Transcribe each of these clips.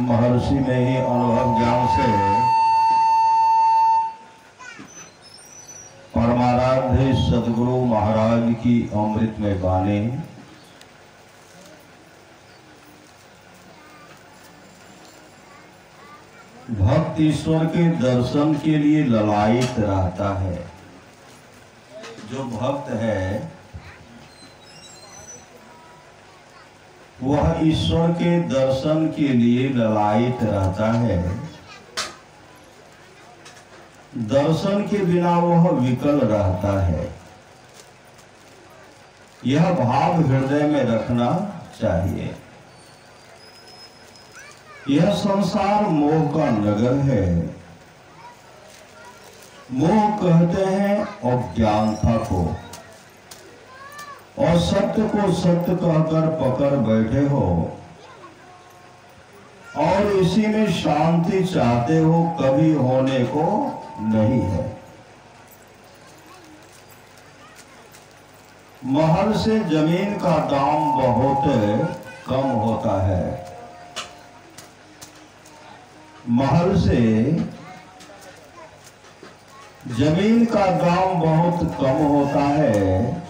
महर्षि में ही अनुभव ज्ञान से परमाराध्य सदगुरु महाराज की अमृतमय वाणी भक्त ईश्वर के दर्शन के लिए ललायित रहता है। जो भक्त है वह ईश्वर के दर्शन के लिए ललायित रहता है। दर्शन के बिना वह विकल रहता है। यह भाव हृदय में रखना चाहिए। यह संसार मोह का नगर है। मोह कहते हैं अज्ञानता को, और सत्य को सत्य कहकर पकड़ बैठे हो और इसी में शांति चाहते हो, कभी होने को नहीं है। महल से जमीन का दाम बहुत कम होता है। महल से जमीन का दाम बहुत कम होता है,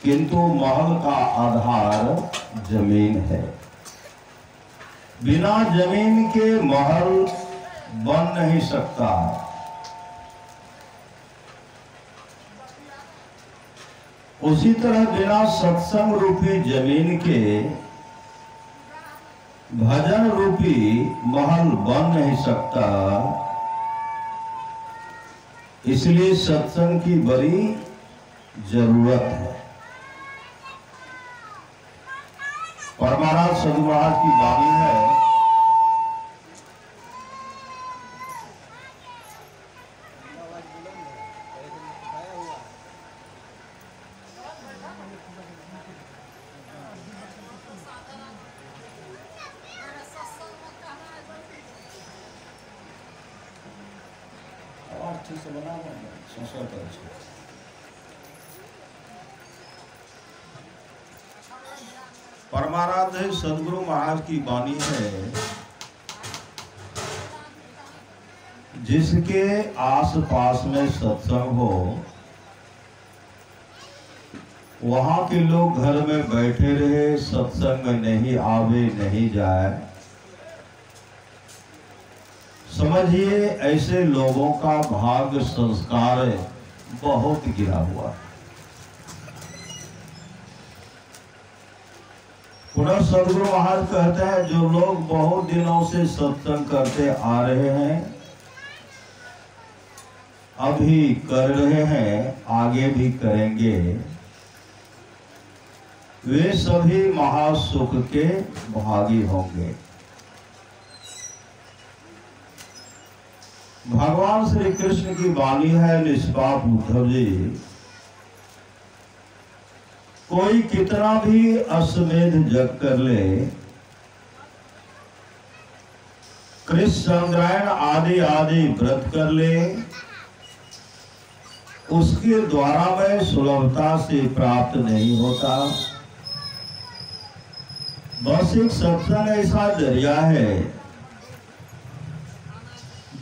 किंतु महल का आधार जमीन है। बिना जमीन के महल बन नहीं सकता। उसी तरह बिना सत्संग रूपी जमीन के भजन रूपी महल बन नहीं सकता। इसलिए सत्संग की बड़ी जरूरत है। परमाराध्य सदगुरु महाराज की वाणी है, परमाराध्य सदगुरु महाराज की वाणी है, जिसके आसपास में सत्संग हो वहां के लोग घर में बैठे रहे, सत्संग में नहीं आवे नहीं जाए, समझिए ऐसे लोगों का भाग्य संस्कार बहुत गिरा हुआ है। पुनः सदगुरु महाराज कहते हैं, जो लोग बहुत दिनों से सत्संग करते आ रहे हैं, अभी कर रहे हैं, आगे भी करेंगे, वे सभी महासुख के भागी होंगे। भगवान श्री कृष्ण की वाणी है, निष्पाप उद्धव जी, कोई कितना भी अश्वमेध जग कर ले, कृष्ण चंद्रायण आदि आदि व्रत कर ले, उसके द्वारा में सुलभता से प्राप्त नहीं होता। बस एक सत्संग ऐसा जरिया है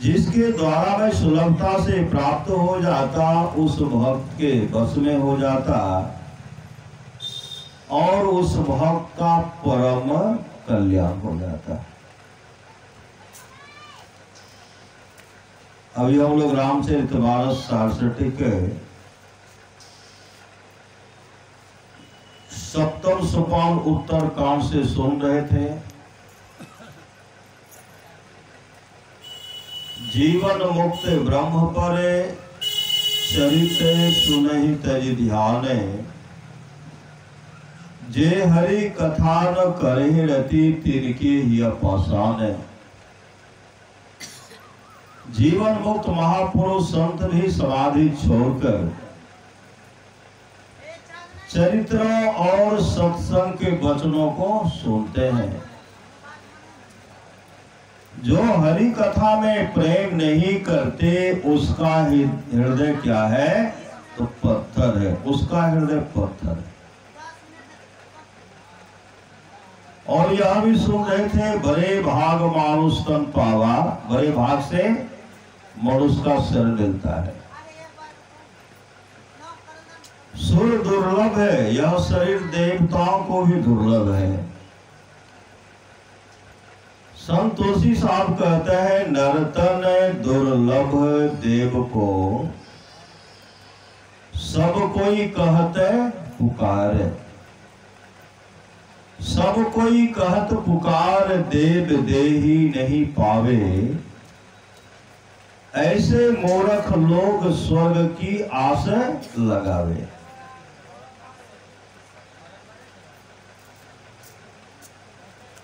जिसके द्वारा में सुलभता से प्राप्त हो जाता, उस भक्त के बस में हो जाता और उस भक्त का परम कल्याण हो जाता है। अभी हम लोग रामचरितमानस 67 के 7वें सोपान उत्तर कांड से सुन रहे थे। जीवन मुक्त ब्रह्म पर चरित सुनहि तज ध्यान, जे हरि कथा न करहि रति तिनके ही पाषाण। जीवन मुक्त महापुरुष संत भी समाधि छोड़कर चरित्र और सत्संग के वचनों को सुनते हैं। जो हरि कथा में प्रेम नहीं करते, उसका हृदय क्या है? तो पत्थर है। उसका हृदय पत्थर है। और यह भी सुन रहे थे, बड़े भाग मानुष तन पावा, बड़े भाग से मनुष्य का शरीर मिलता है। सुर दुर्लभ है, यह शरीर देवताओं को भी दुर्लभ है। संतोषी साहब कहते हैं, नरतन दुर्लभ देव को सब कोई कहते पुकारे, सब कोई कहत पुकार, देव देही नहीं पावे, ऐसे मूर्ख लोग स्वर्ग की आस लगावे।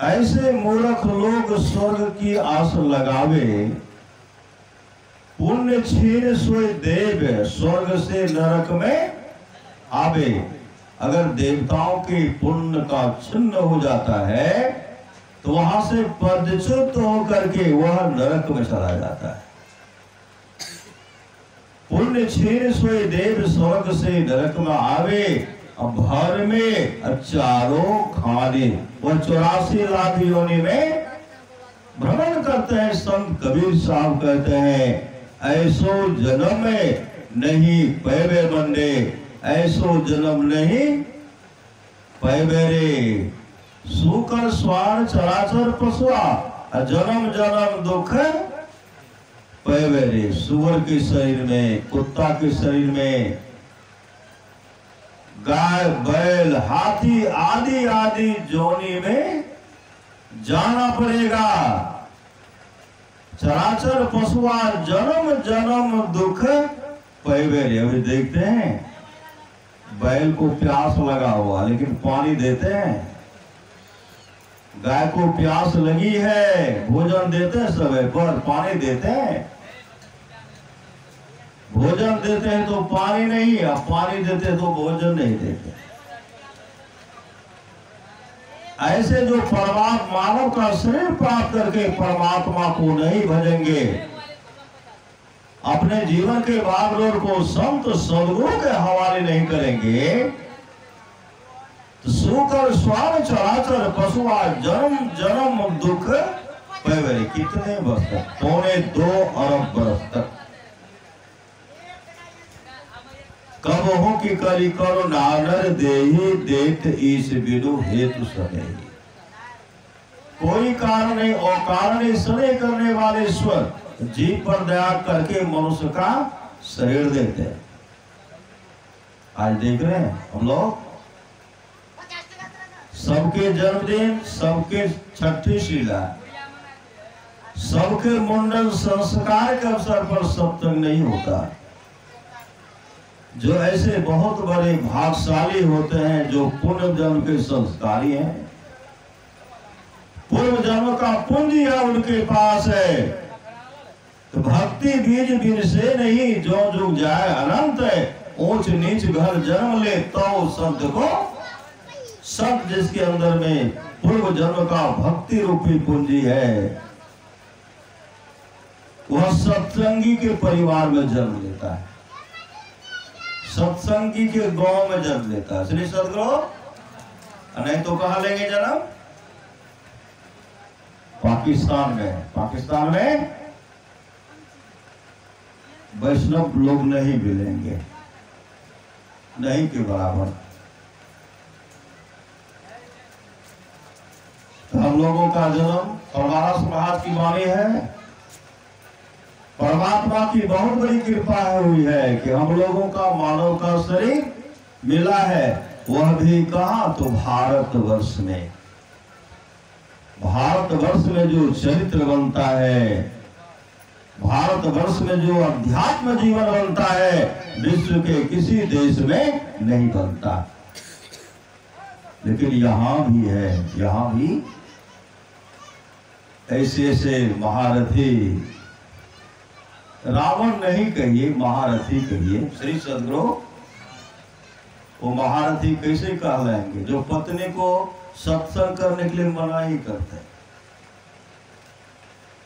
ऐसे मूर्ख लोग स्वर्ग की आस लगावे, पुण्य छीन सोए देव, स्वर्ग से नरक में आवे। अगर देवताओं के पुण्य का छिन्न हो जाता है तो वहां से पदच्युत होकर के वह नरक में चला जाता है। पुण्य छीन सोए देव, स्वर्ग से नरक में आवे। अब भर में चारों खाने, वह 84 लाख योनि में भ्रमण करते हैं। संत कबीर साहब कहते हैं, ऐसो जन्म में नहीं पैवे मंडे, ऐसो जन्म नहीं पैवे रे, सूकर स्वार चराचर पशुआ, जन्म जन्म दुख पैवे रे। सुअर के शरीर में, कुत्ता के शरीर में, गाय बैल हाथी आदि आदि जोनी में जाना पड़ेगा। चराचर पशुआ जन्म जन्म दुख पैवे रे। अभी देखते हैं बैल को प्यास लगा हुआ लेकिन पानी देते हैं, गाय को प्यास लगी है भोजन देते हैं समय पर, पानी देते हैं। भोजन देते हैं तो पानी नहीं, अब पानी देते हैं तो भोजन नहीं देते। ऐसे जो परमात्मा मानव का शरीर प्राप्त करके परमात्मा को नहीं भजेंगे, अपने जीवन के भागदौड़ को संत सदगुरु के हवाले नहीं करेंगे, तो सूकर स्वान चराचर पशुआ जन्म जन्म दुख पैवे। कितने वर्ष तक? 2.25 अरब वर्ष तक। कब हो कि कली करो नानर देही, देत ईश बिनु हेतु सने। कोई कारण नहीं और कारण सने करने वाले ईश्वर जीव पर दया करके मनुष्य का शरीर देते हैं। आज देख रहे हैं हम लोग, सबके जन्मदिन, सबके छठी शीला, सबके मुंडन संस्कार के अवसर पर सत्संग नहीं होता। जो ऐसे बहुत बड़े भाग्यशाली होते हैं, जो पूर्व जन्म के संस्कारी हैं, पूर्व जन्म का पूंजी है उनके पास है, तो भक्ति बीज बिन से नहीं, जो जुग जाए अनंत है। ऊंच नीच घर जन्म ले तो संत को, संत जिसके अंदर में पूर्व जन्म का भक्ति रूपी पूंजी है, वह सत्संगी के परिवार में जन्म लेता है, सत्संगी के गांव में जन्म लेता है। श्री सदगुरु, नहीं तो कहां लेंगे जन्म? पाकिस्तान में। पाकिस्तान में वैष्णव लोग नहीं मिलेंगे, नहीं के बराबर। तो हम लोगों का जन्म परमारस महाराज की वाणी है। परमात्मा की बहुत बड़ी कृपा हुई है कि हम लोगों का मानव का शरीर मिला है, वह भी कहां? तो भारतवर्ष में। भारतवर्ष में जो चरित्र बनता है, भारतवर्ष में जो अध्यात्म जीवन बनता है, विश्व के किसी देश में नहीं बनता। लेकिन यहां भी है, यहां भी ऐसे ऐसे महारथी, रावण नहीं कहिए, महारथी कहिए। श्री सदगुरु, वो महारथी कैसे कहलाएंगे? जो पत्नी को सत्संग करने के लिए मना ही करते,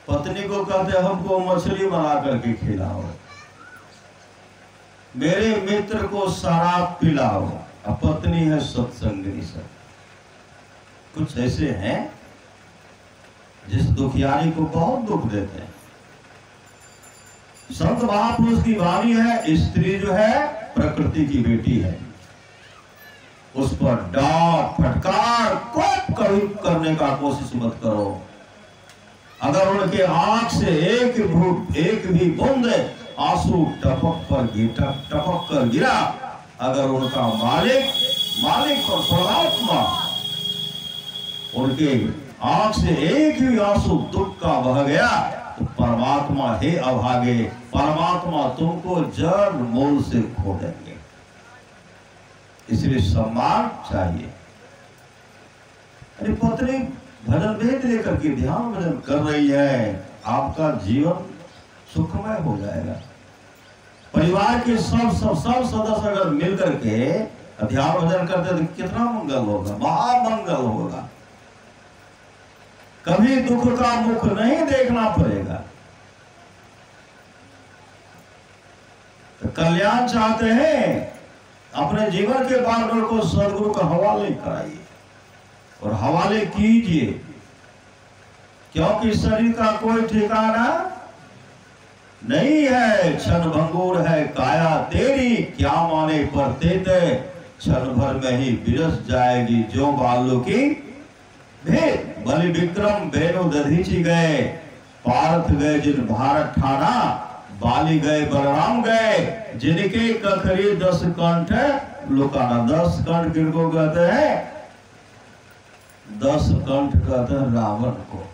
पत्नी को कहते हमको मछली बना करके खिलाओ, मेरे मित्र को शराब पिलाओ, अब पत्नी है सत्संगिनी। सब कुछ ऐसे हैं जिस दुखियारी को बहुत दुख देते हैं। संत महापुरुष की वाणी है, स्त्री जो है प्रकृति की बेटी है, उस पर डांट फटकार कोप कभी करने का कोशिश मत करो। अगर उनके आंख से एक भी बूंद आंसू टपक कर गिरा, अगर उनका मालिक और परमात्मा उनके आंख से एक भी आंसू दुख का बह गया, तो परमात्मा हे अभागे, परमात्मा तुमको जड़ मूल से खो देंगे। इसलिए सम्मान चाहिए। अरे पत्नी भजन भेद लेकर के ध्यान भजन कर रही है, आपका जीवन सुखमय हो जाएगा। परिवार के सब सदस्य अगर मिलकर के ध्यान भजन करते तो कितना मंगल होगा, महामंगल होगा। कभी दुख का मुख नहीं देखना पड़ेगा। तो कल्याण चाहते हैं, अपने जीवन के पार्टनर को सदगुरु का हवाले कराइए और हवाले कीजिए, क्योंकि शरीर का कोई ठिकाना नहीं है। क्षण भंगुर है काया तेरी, क्या माने पर तेते, क्षण भर में ही बिरस जाएगी जो बालों की भेद। बलि विक्रम बेनु दधीची गए, पार्थ गए जिन भारत ठाना, बाली गए बलराम गए, जिनके कखरी 10 कंठ लुकाना। 10 कंठ किनको कहते हैं? 10 कंठ कहते हैं रावण को।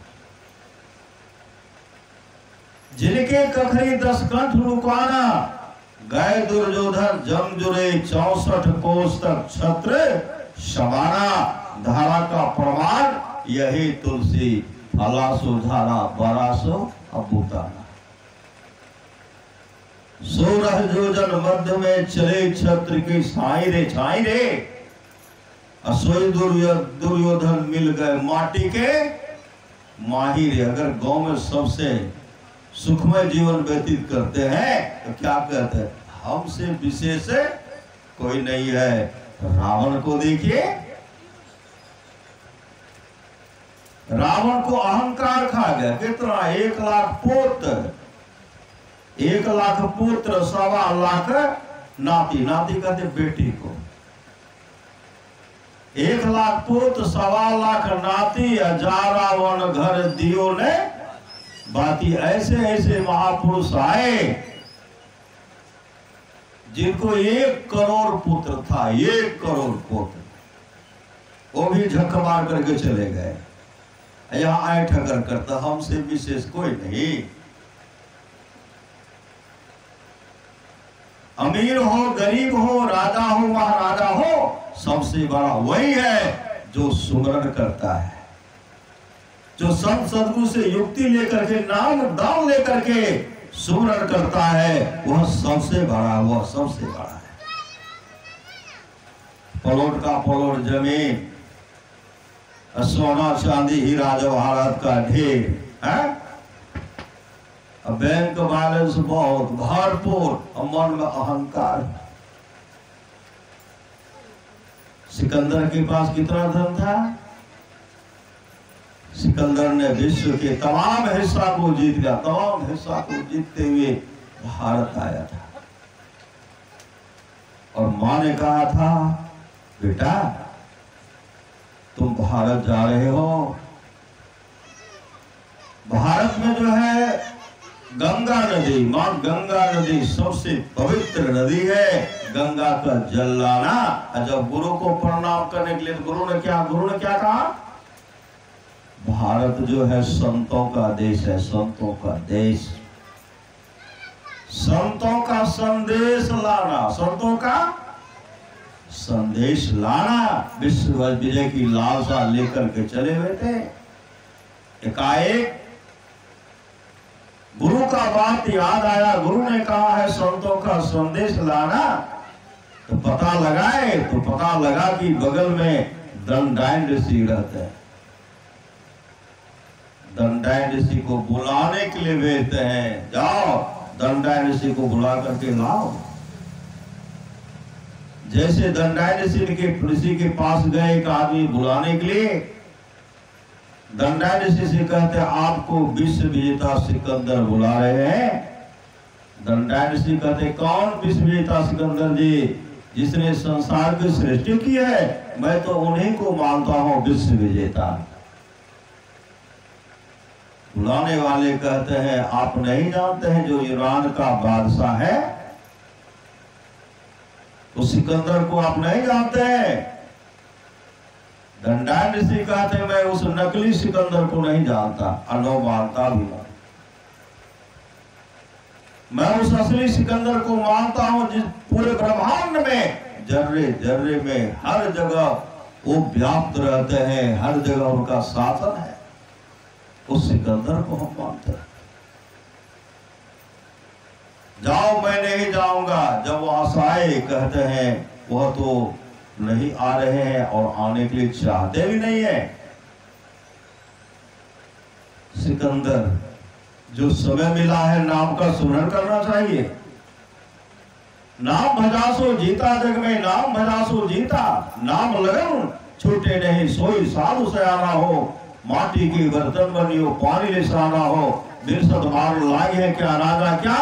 जिनके कखरी 10 कंठ लुकाना, गए दुर्योधन जमजुरे 64 कोस तक छत्र समाना। धारा का प्रमाण यही तुलसी, फलासो धारा बरासो अबूताना। 16 योजन मध्य में चले छत्र की छाई रे, असोई दुर्योधन मिल गए माटी के माही रे। अगर गांव में सबसे सुखमय जीवन व्यतीत करते हैं तो क्या कहते हैं? हमसे विशेष कोई नहीं है। रावण को देखिए, रावण को अहंकार खा गया। कितना? 1 लाख पुत्र, 1 लाख पुत्र, 1.25 लाख नाती। नाती कहते बेटी को। 1 लाख पुत्र, 1.25 लाख नाती, 1000 वन घर दियो ने बाती। ऐसे ऐसे महापुरुष आए जिनको 1 करोड़ पुत्र था, 1 करोड़ पुत्र, वो भी झक मार करके चले गए। यहाँ आए ठगर करता, हमसे विशेष कोई नहीं। अमीर हो गरीब हो, राजा हो महाराजा हो, सबसे बड़ा वही है जो सुमरन करता है, जो संत सदगुरु से युक्ति लेकर के, नाम दाम लेकर के सुमरन करता है। वह सबसे बड़ा, वह सबसे बड़ा है। पलोट का पलोट जमीन, सोना चांदी हीरा जवाहरात का ढेर है, बैंक बैलेंस बहुत भरपूर, मन में अहंकार। सिकंदर के पास कितना धन था? सिकंदर ने विश्व के तमाम हिस्सा को जीत लिया। तमाम हिस्सा को जीतते हुए भारत आया था और मां ने कहा था, बेटा तुम भारत जा रहे हो, भारत में जो है गंगा नदी, मां गंगा नदी सबसे पवित्र नदी है। गंगा का जल लाना। जब गुरु को प्रणाम करने के लिए गुरु ने क्या कहा? भारत जो है संतों का देश है, संतों का देश। संतों का संदेश लाना, संतों का संदेश लाना। विश्व विजय की लालसा लेकर के चले हुए थे। एकाएक गुरु का बात याद आया, गुरु ने कहा है संतों का संदेश लाना। तो पता लगा कि बगल में दंडायन ऋषि रहते हैं। दंडायन ऋषि को बुलाने के लिए भेजते हैं, जाओ दंडायन ऋषि को बुला करके लाओ। जैसे दंडायन ऋषि के पास गए एक आदमी बुलाने के लिए, दंडायनीसी से कहते आपको विश्व विजेता सिकंदर बुला रहे हैं। दंडायनीसी कहते कौन विश्व विजेता सिकंदर जी? जिसने संसार की सृष्टि की है, मैं तो उन्हीं को मानता हूं विश्व विजेता। बुलाने वाले कहते हैं आप नहीं जानते हैं जो ईरान का बादशाह है, उस सिकंदर को आप नहीं जानते हैं? दंडायनीसी कहते हैं मैं उस नकली सिकंदर को नहीं जानता, अनो मानता भी नहीं। मैं उस असली सिकंदर को मानता हूं जिस पूरे ब्रह्मांड में जर्रे जर्रे में हर जगह वो व्याप्त रहते हैं, हर जगह उनका शासन है। उस सिकंदर को हम मानते हैं। जाओ मैं नहीं जाऊंगा। जब वहां से आए कहते हैं वह तो नहीं आ रहे हैं और आने के लिए चाहते भी नहीं है। सिकंदर जो समय मिला है नाम का स्मरण करना चाहिए। नाम भजासो जीता जग में, नाम भजासो जीता। नाम लगन छूटे नहीं, सोई साधु सयाना हो। माटी की बर्तन बनियो, पानी लिसाना हो। बिरसत मार लाई है क्या राजा क्या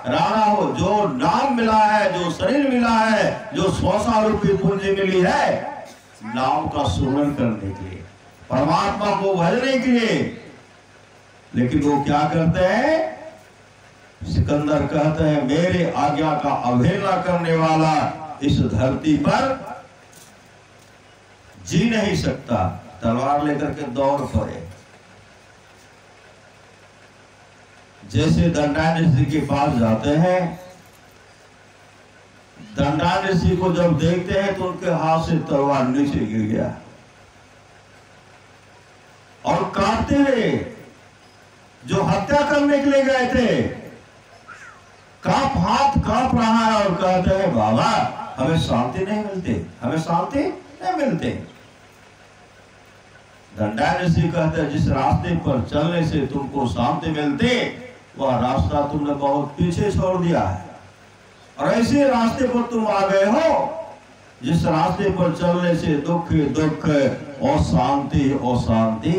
राणा हो। जो नाम मिला है, जो शरीर मिला है, जो 100 साल रूपी पूंजी मिली है, नाम का स्मरण करने के लिए, परमात्मा को भजने के लिए। लेकिन वो क्या करते हैं? सिकंदर कहते हैं मेरे आज्ञा का अवहेलना करने वाला इस धरती पर जी नहीं सकता। तलवार लेकर के दौड़ पड़े। जैसे दंडायनीसी के पास जाते हैं, दंडायनीसी को जब देखते हैं तो उनके हाथ से तलवार नीचे गिर गया और काटते हुए जो हत्या करने के लिए गए थे, हाथ कांप रहा है और कहते हैं बाबा हमें शांति नहीं मिलती, हमें शांति नहीं मिलती। दंडायनीसी कहते हैं जिस रास्ते पर चलने से तुमको शांति मिलती, वह रास्ता तुमने बहुत पीछे छोड़ दिया है और ऐसे रास्ते पर तुम आ गए हो जिस रास्ते पर चलने से दुख दुख और शांति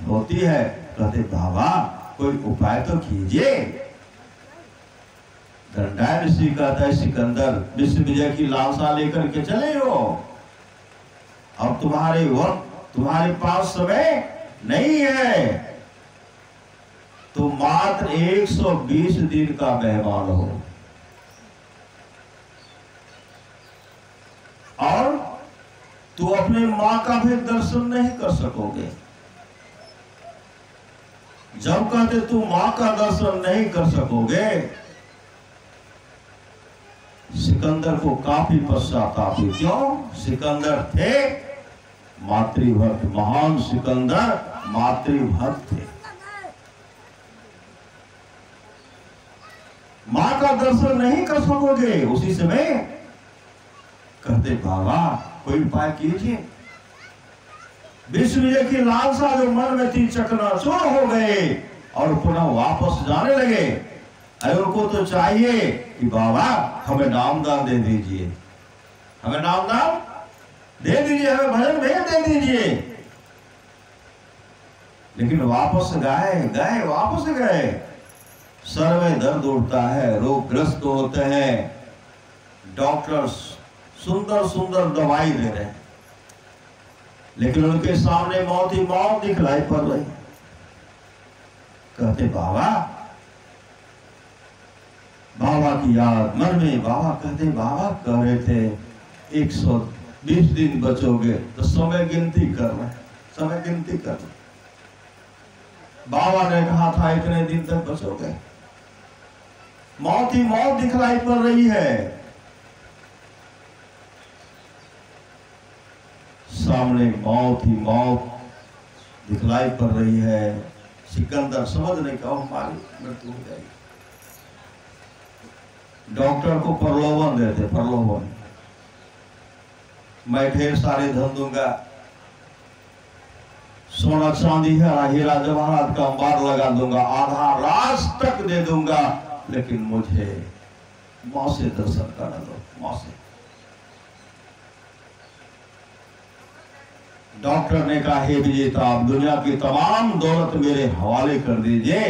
होती है। कहते बाबा कोई उपाय तो कीजिए। दंडायनीसी कहता है सिकंदर विश्व विजय की लालसा लेकर के चले हो, अब तुम्हारे पास समय नहीं है। तुम मात्र 120 दिन का मेहमान हो और तू अपनी मां का भी दर्शन नहीं कर सकोगे। जब कहते तू मां का दर्शन नहीं कर सकोगे, सिकंदर को काफी पश्चाताप हुई। क्यों? सिकंदर थे मातृभक्त, महान सिकंदर मातृभक्त थे। मां का दर्शन नहीं कर सकोगे। उसी समय कहते बाबा कोई उपाय कीजिए। विश्व विजय की लालसा जो मन में थी चकनाचूर हो गए और पुनः वापस जाने लगे। अरे उनको तो चाहिए कि बाबा हमें नामदान दे दीजिए, हमें नामदान दे दीजिए, हमें भजन भेज दे दीजिए। लेकिन वापस गए। सर में दर्द उठता है, रोगग्रस्त होते हैं, डॉक्टर्स सुंदर सुंदर दवाई दे रहे हैं, लेकिन उनके सामने मौत ही मौत दिखलाई पड़ रही। कहते बाबा की याद मन में। बाबा कह रहे थे 120 दिन बचोगे, तो समय गिनती कर रहे। बाबा ने कहा था इतने दिन तक बचोगे। मौत ही मौत दिखलाई पड़ रही है। सामने मौत ही मौत दिखलाई पड़ रही है। सिकंदर समझने का हमारी मृत्यु हो जाएगी। डॉक्टर को प्रलोभन देते, प्रलोभन, मैं ढेर सारे धन दूंगा, सोना चांदी है, हीरा जवाहरात का अंबार लगा दूंगा, आधा राष्ट्र तक दे दूंगा, लेकिन मुझे मां से दर्शन करने दो, मां से। डॉक्टर ने कहा, हे विजेता, आप दुनिया की तमाम दौलत मेरे हवाले कर दीजिए,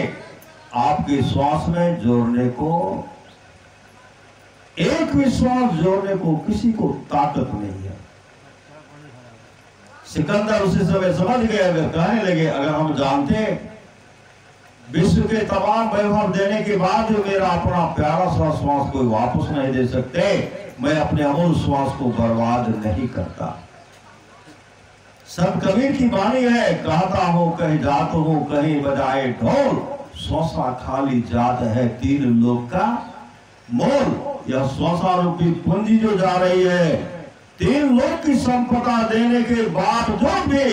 आपके श्वास में जोड़ने को, एक भी श्वास जोड़ने को किसी को ताकत नहीं है। सिकंदर उसी समय समझ गए, अगर कहने लगे, अगर हम जानते विश्व के तमाम वैभव देने के बाद जो मेरा अपना प्यारा सा श्वास कोई वापस नहीं दे सकते, मैं अपने अमूल श्वास को बर्बाद नहीं करता। संत कबीर की वाणी है, कहता हूं कहीं जात हूं कहीं बजाए ढोल, श्वासा खाली जात है तीन लोक का मोल। यह श्वासा रूपी पूंजी जो जा रही है, तीन लोक की संपदा देने के बावजूद भी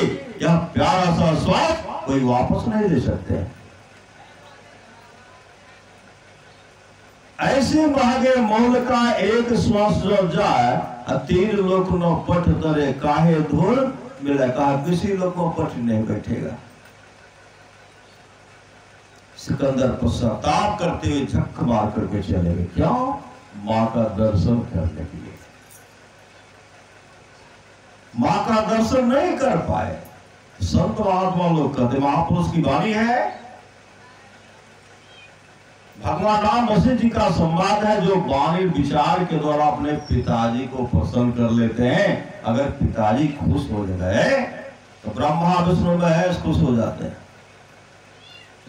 यह प्यारा सा श्वास कोई वापस नहीं दे सकते। ऐसे महंगे मोल का एक श्वास जो जाए, तीन लोक न पट तरे काहे धूल मिला, कहा किसी लोग को पट नहीं बैठेगा। सिकंदर पश्चाताप करते हुए झक मार करके चले गए। क्यों? मां का दर्शन करने के लिए। मां का दर्शन नहीं कर पाए। संत महात्मा लोग कहते, महापुरुष की वाणी है, भगवान राम वशिष्ठ जी का संवाद है, जो वाणी विचार के द्वारा अपने पिताजी को प्रसन्न कर लेते हैं। अगर पिताजी खुश हो गए तो ब्रह्मा विष्णु महेश खुश हो जाते हैं।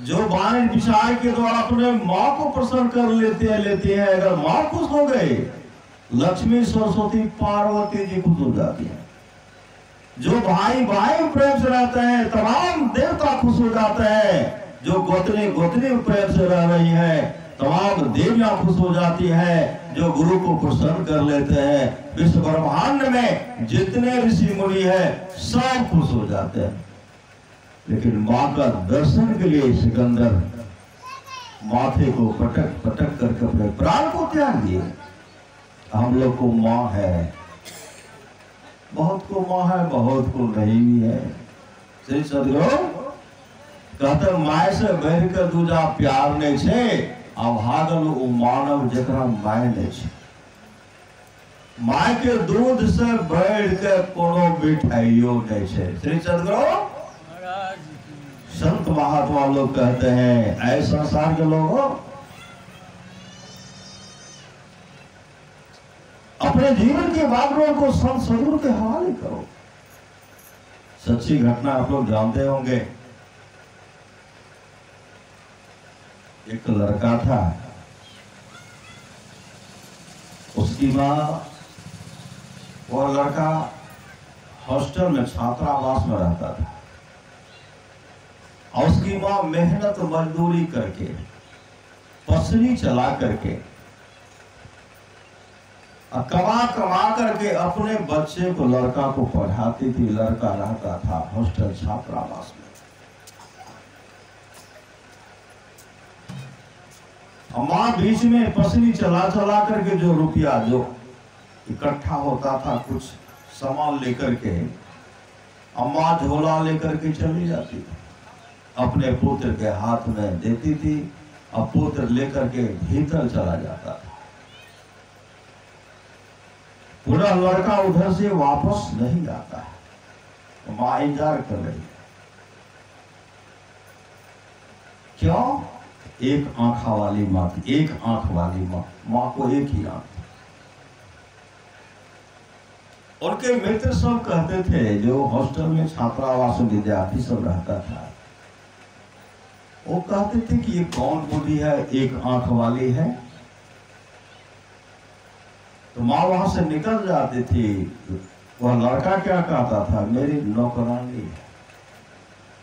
जो वाणी विचार के द्वारा अपने माँ को प्रसन्न कर लेते हैं, अगर माँ खुश हो गए, लक्ष्मी सरस्वती पार्वती जी खुश हो जाती है। जो भाई भाई प्रेम से रहते हैं, तमाम देवता खुश हो जाते हैं। जो गोतनी गोतनी प्रेम से रह रही है, तमाम देवियां खुश हो जाती है। जो गुरु को प्रसन्न कर लेते हैं, विश्व ब्रह्मांड में जितने ऋषि मुनि है सब खुश हो जाते हैं। लेकिन मां का दर्शन के लिए सिकंदर माथे को पटक पटक करके अपने प्राण को त्याग दिए। हम लोग को मां है, बहुत को मां है, बहुत को नहीं भी है। श्री सदगुरु कहते, माय से बढ़ कर दूजा प्यार नहीं छे, अभागल उ मानव जकरा माय नहीं छे। माय के दूध से बढ़ के कोनो मिठाइयो नहीं छे। श्री सदगुरु संत महात्मा लोग कहते हैं, ऐसा संसार के लोगों, अपने जीवन के बागड़ों को संत सदगुरु के हवाले करो। सच्ची घटना आप लोग जानते होंगे। एक लड़का था, उसकी माँ, वह लड़का हॉस्टल में छात्रावास में रहता था, और उसकी माँ मेहनत मजदूरी करके, पसरी चला करके, कमा कमा करके अपने बच्चे को, लड़का को पढ़ाती थी। लड़का रहता था हॉस्टल छात्रावास में। माँ बीच में पसरी चला चला करके जो रुपया जो इकट्ठा होता था, कुछ सामान लेकर के अम्मा झोला लेकर के चली जाती थी, अपने पुत्र के हाथ में देती थी, और पुत्र लेकर के भीतर चला जाता था। पूरा लड़का उधर से वापस नहीं आता है। माँ इंतजार कर रही है। क्यों? एक आंखा वाली माँ थी, एक आंख वाली माँ, माँ को एक ही आंख। उनके मित्र सब कहते थे, जो हॉस्टल में छात्रावास में विद्यार्थी सब रहता था, वो कहते थे कि ये कौन बुढ़ी है, एक आंख वाली है। तो माँ वहां से निकल जाती थी। वह लड़का क्या कहता था, मेरी नौकरानी है,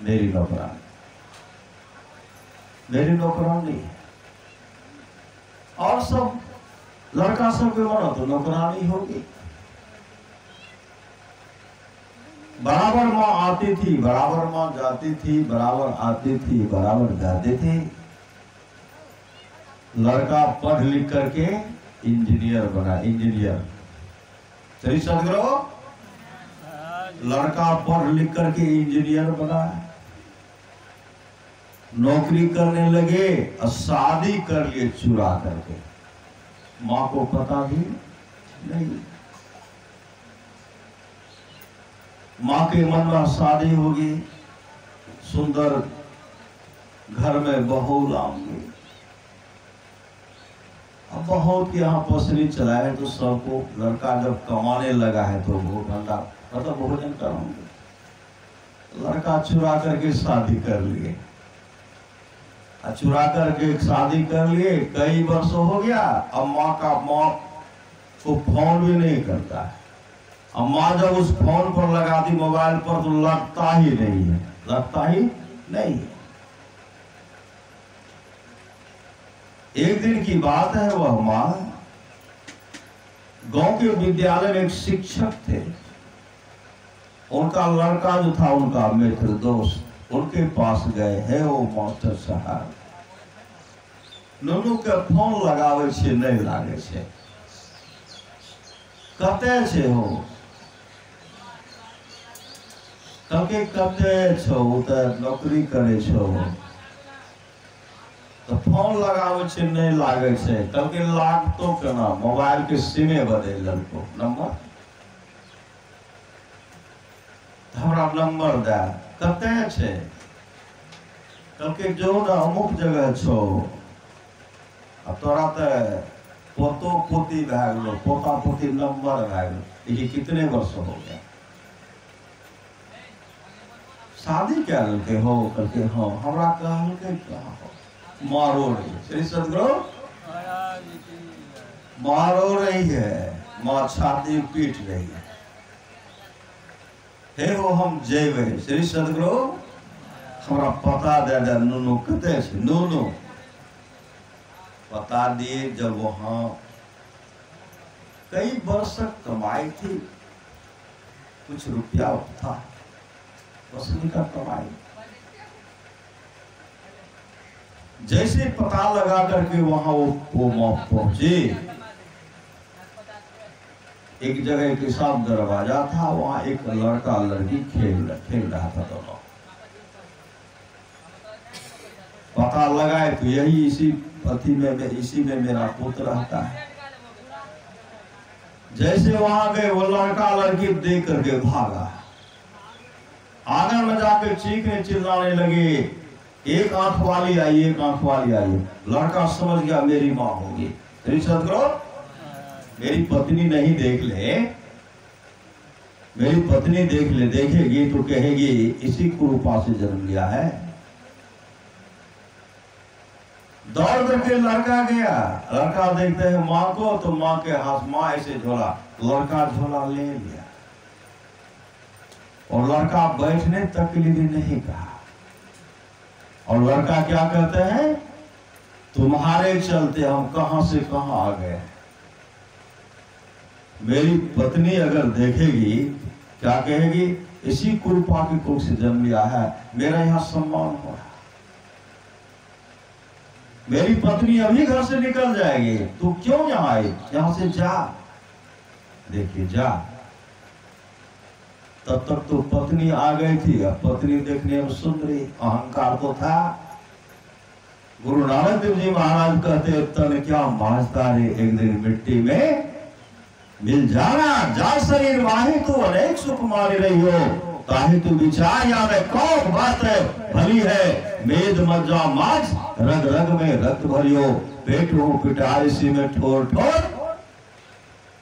मेरी नौकरानी, मेरी नौकरानी है। और सब लड़का सब के बना तो नौकरानी होगी। बराबर माँ आती थी, बराबर माँ जाती थी, बराबर आती थी, बराबर जाती थी। लड़का पढ़ लिख करके इंजीनियर बना, इंजीनियर। सही सदगुरु, लड़का पढ़ लिख करके इंजीनियर बना, नौकरी करने लगे और शादी कर लिए चुरा करके, माँ को पता भी नहीं। माँ के मन में शादी होगी, सुंदर घर में बहू लाऊंगी। अब बहुत यहाँ पसरी चलाए तो सबको, लड़का जब कमाने लगा है तो वो घंटा मतलब भोजन कराऊंगे। लड़का चुरा करके शादी कर लिए, चुरा करके शादी कर लिए, कई वर्ष हो गया। अब माँ को फोन भी नहीं करता है। अब माँ जब उस फोन पर लगा दी मोबाइल पर तो लगता ही नहीं है, लगता ही नहीं है। एक दिन की बात है, वह माँ गांव के विद्यालय में एक शिक्षक थे। उनका लड़का जो था, उनका मित्र दोस्त, उनके पास गए है। वो मास्टर साहब नुनू के फोन लगावे छे, नहीं लागे छे। कते छे हो? कके कते छो? तो नौकरी करे छो तो फोन लगावे छे, नहीं लागे छे। कके लाग तो केना? मोबाइल के सिमे बदल को नंबर, हमरा नंबर दे। कते छे? कके जो ना अमुक जगह छो। अब तोरा तो पोतो पोती भए गेलो, पोता पोती नंबर भए गेलो। ये कितने वर्ष हो गया? शादी क्या लगे हो? करके हाँ, हमरा कहलके कहा हो? मारो रही श्री सदगुरु मारो रही है, माँ छाती पीट रही है। हे हो हम जेबे श्री सदगुरु हमरा पता दे दे। नुनू कते छे? नुनू बता दिए। जब वहां कई वर्ष कमाई थी, कुछ रुपया था, वसूली का कमाई। जैसे पता लगा करके वहां वो पहुंचे, एक जगह के साथ दरवाजा था, वहां एक लड़का लड़की खेल रहा था दोनों। पता लगा तो यही इसी में मेरा पुत्र रहता है। जैसे वहां गए, वो लड़का लड़की देख करके भागा। आंगन में जाकर चीखने चिल्लाने लगे, एक आंख वाली आई, एक आंख वाली आई। लड़का समझ गया मेरी माँ होगी। श्री सदगुरु मेरी पत्नी नहीं देख ले, मेरी पत्नी देख ले, देखेगी तो कहेगी इसी कुरूपा से जन्म लिया है। दौड़ करके लड़का गया। लड़का देखते हैं माँ को, तो माँ के हाथ, माँ ऐसे झोला, लड़का झोला ले लिया। और लड़का बैठने तक के लिए भी नहीं कहा। और लड़का क्या कहते हैं? तुम्हारे चलते हम कहां से कहां आ गए। मेरी पत्नी अगर देखेगी क्या कहेगी? इसी कुरूपा की कोख से जन्म लिया है, मेरा यहाँ सम्मान हो रहा। मेरी पत्नी अभी घर से निकल जाएगी, तू क्यों यहाँ आई? यहां से जा। देखिए जा। तब तक तो पत्नी आ गई थी। अब पत्नी देखने में सुंदरी, अहंकार तो था। गुरु नानक देव जी महाराज कहते तन क्या मांझता रे, एक दिन मिट्टी में मिल जाना। जा शरीर माही तू अनेक सुख मारी रही हो, ताहि तू विचार या में कौन बात भली है। मेद मज्जा मांझ रग रग में रक्त भरियो, पेट हो पिटाई सी में ठोर ठोर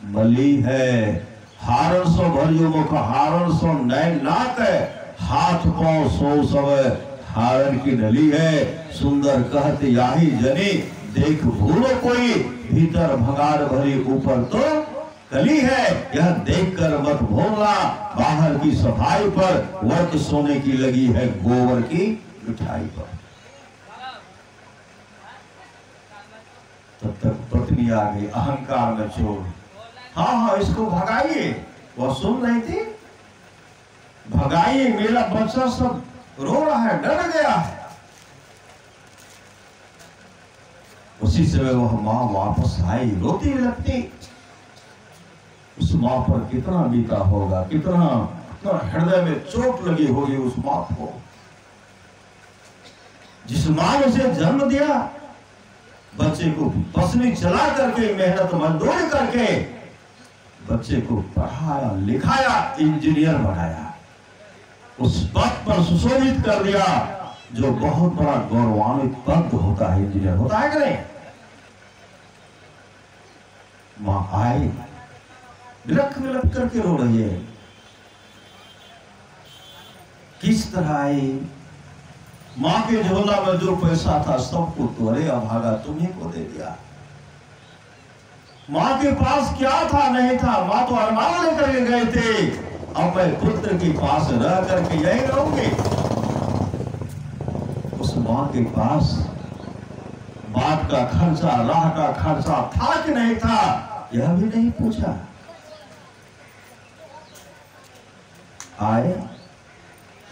मली है। हारण सो भरियो मुख हारण सो नैन नाक, हाथ पांव सो सब हारण की नली है। सुंदर कहते याही जनी, देख भूलो कोई, भीतर भगार भरी ऊपर तो कली है। यह देखकर मत भूलना, बाहर की सफाई पर वर्क सोने की लगी है गोबर की मिठाई पर। तब तक पत्नी आ गई, अहंकार में चोर। हाँ हाँ इसको भगाइए। वह सुन रही थी, भगाइए, मेरा बच्चा सब रो रहा है, डर गया है। उसी समय वह माँ वापस आई, रोती लगती। उस माँ पर कितना बीता होगा, कितना हृदय में चोट लगी होगी उस माँ को। जिस माँ ने उसे जन्म दिया, बच्चे को पसनी चला करके, मेहनत मजदूरी करके बच्चे को पढ़ाया लिखाया, इंजीनियर बनाया। उस पद पर सुशोभित कर दिया, जो बहुत बड़ा गौरवान्वित पद होता है, इंजीनियर होता है कि नहीं। मां आए, विलख विलख करके रो रही है। किस तरह आई? मां के झोला में जो पैसा था सबको तोरे अभागा तुम्ही को दे दिया। मां के पास क्या था नहीं था, मां तो अरमान लेकर के गए थे, अब मैं पुत्र के पास रह करके यही रहूंगी। उस मां के पास बात का खर्चा, राह का खर्चा था कि नहीं था, यह भी नहीं पूछा। आए,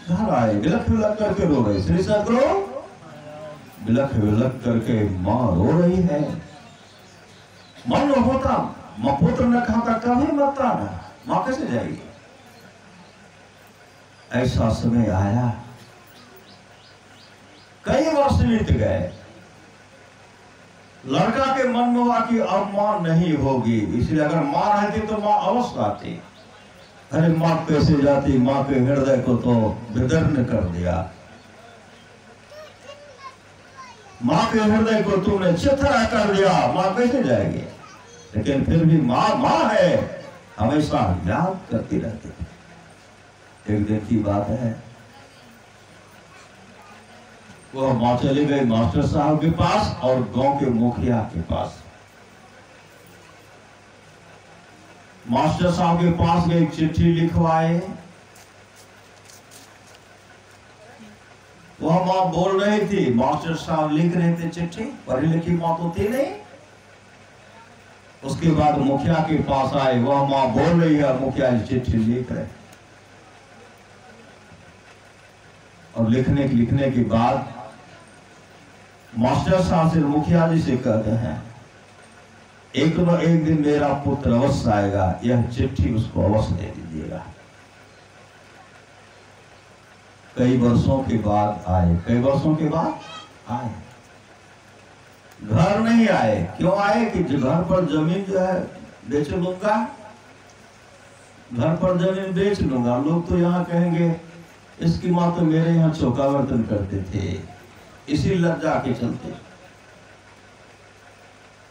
घर आए, विलख विलख करके रो रहे। श्री सदगुरु विलख विलख करके मां रो रही है। मन होता मां पुत्र न खाता कभी मरता ना, मां कैसे जाएगी? ऐसा समय आया, कई वर्ष बीत गए, लड़का के मन में हुआ कि अब मां नहीं होगी, इसलिए अगर मां रहती तो मां अवश्य आती। अरे मां कैसे जाती? मां के हृदय को तो विदीर्ण कर दिया, मां के हृदय को तुमने चिथड़ा कर दिया, मां कैसे जाएगी? लेकिन फिर भी मां मां है, हमेशा याद करती रहती है। एक दिन की बात है, वह मां चली गई मास्टर साहब के पास और गांव के मुखिया के पास। मास्टर साहब के पास गई, चिट्ठी लिखवाए। वह मां बोल रही थी, मास्टर साहब लिख रहे थे चिट्ठी, पढ़ी लिखी मां तो थी नहीं। उसके बाद मुखिया के पास आए, वह मां बोल रही है, मुखिया चिट्ठी लिख रहे। और लिखने के बाद मास्टर साहब से मुखिया जी से कहते हैं, एक न एक दिन मेरा पुत्र अवश्य आएगा, यह चिट्ठी उसको अवश्य दे दीजिएगा। कई वर्षों के बाद आए, कई वर्षों के बाद आए, घर नहीं आए। क्यों आए? कि घर पर जमीन जो है बेच लूंगा, घर पर जमीन बेच लूंगा। लोग तो यहाँ कहेंगे इसकी मां तो मेरे यहाँ चौका बर्तन करते थे, इसी लज्जा के चलते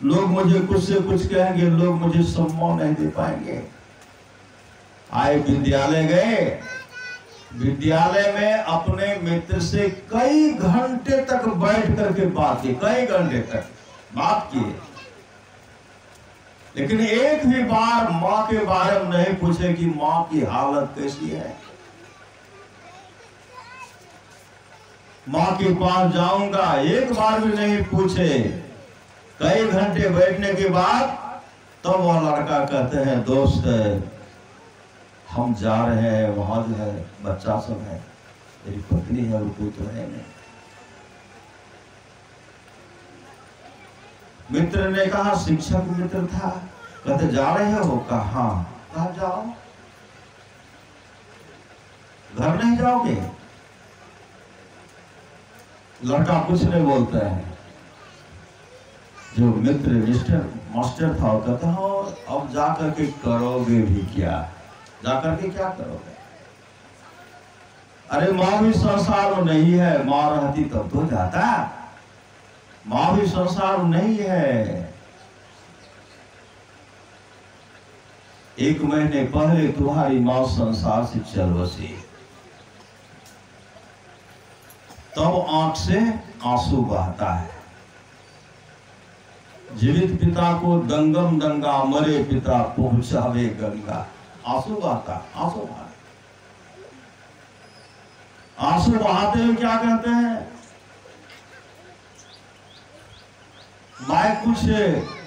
लोग मुझे कुछ से कुछ कहेंगे, लोग मुझे सम्मान नहीं दे पाएंगे। आए, विद्यालय गए, विद्यालय में अपने मित्र से कई घंटे तक बैठ करके बात की, कई घंटे तक बात किए, लेकिन एक भी बार मां के बारे में नहीं पूछे कि मां की हालत कैसी है। मां के पास जाऊंगा, एक बार भी नहीं पूछे। कई घंटे बैठने के बाद तब वह लड़का कहते हैं, दोस्त हम जा रहे हैं, वहां जो है बच्चा सब है, मेरी पत्नी है और कोई तो है नहीं। मित्र ने कहा, शिक्षक मित्र था, कहते जा रहे हो? कहा कहा जाओ, घर नहीं जाओगे? लड़का कुछ नहीं बोलता है। जो मित्र मास्टर था, कहता है अब जाकर के करोगे भी क्या? जाकर के क्या करोगे? अरे मां भी संसार में नहीं है, मां रहती तब तो जाता, मां भी संसार में नहीं है। 1 महीने पहले तुम्हारी मां संसार से चल बसी, तब आंख से आंसू बहता है। जीवित पिता को दंगम दंगा, मरे पिता पहुंचावे गंगा। आंसू बहाता, आंसू बहाते, आंसू बहाते हुए क्या कहते हैं? मैं कुछ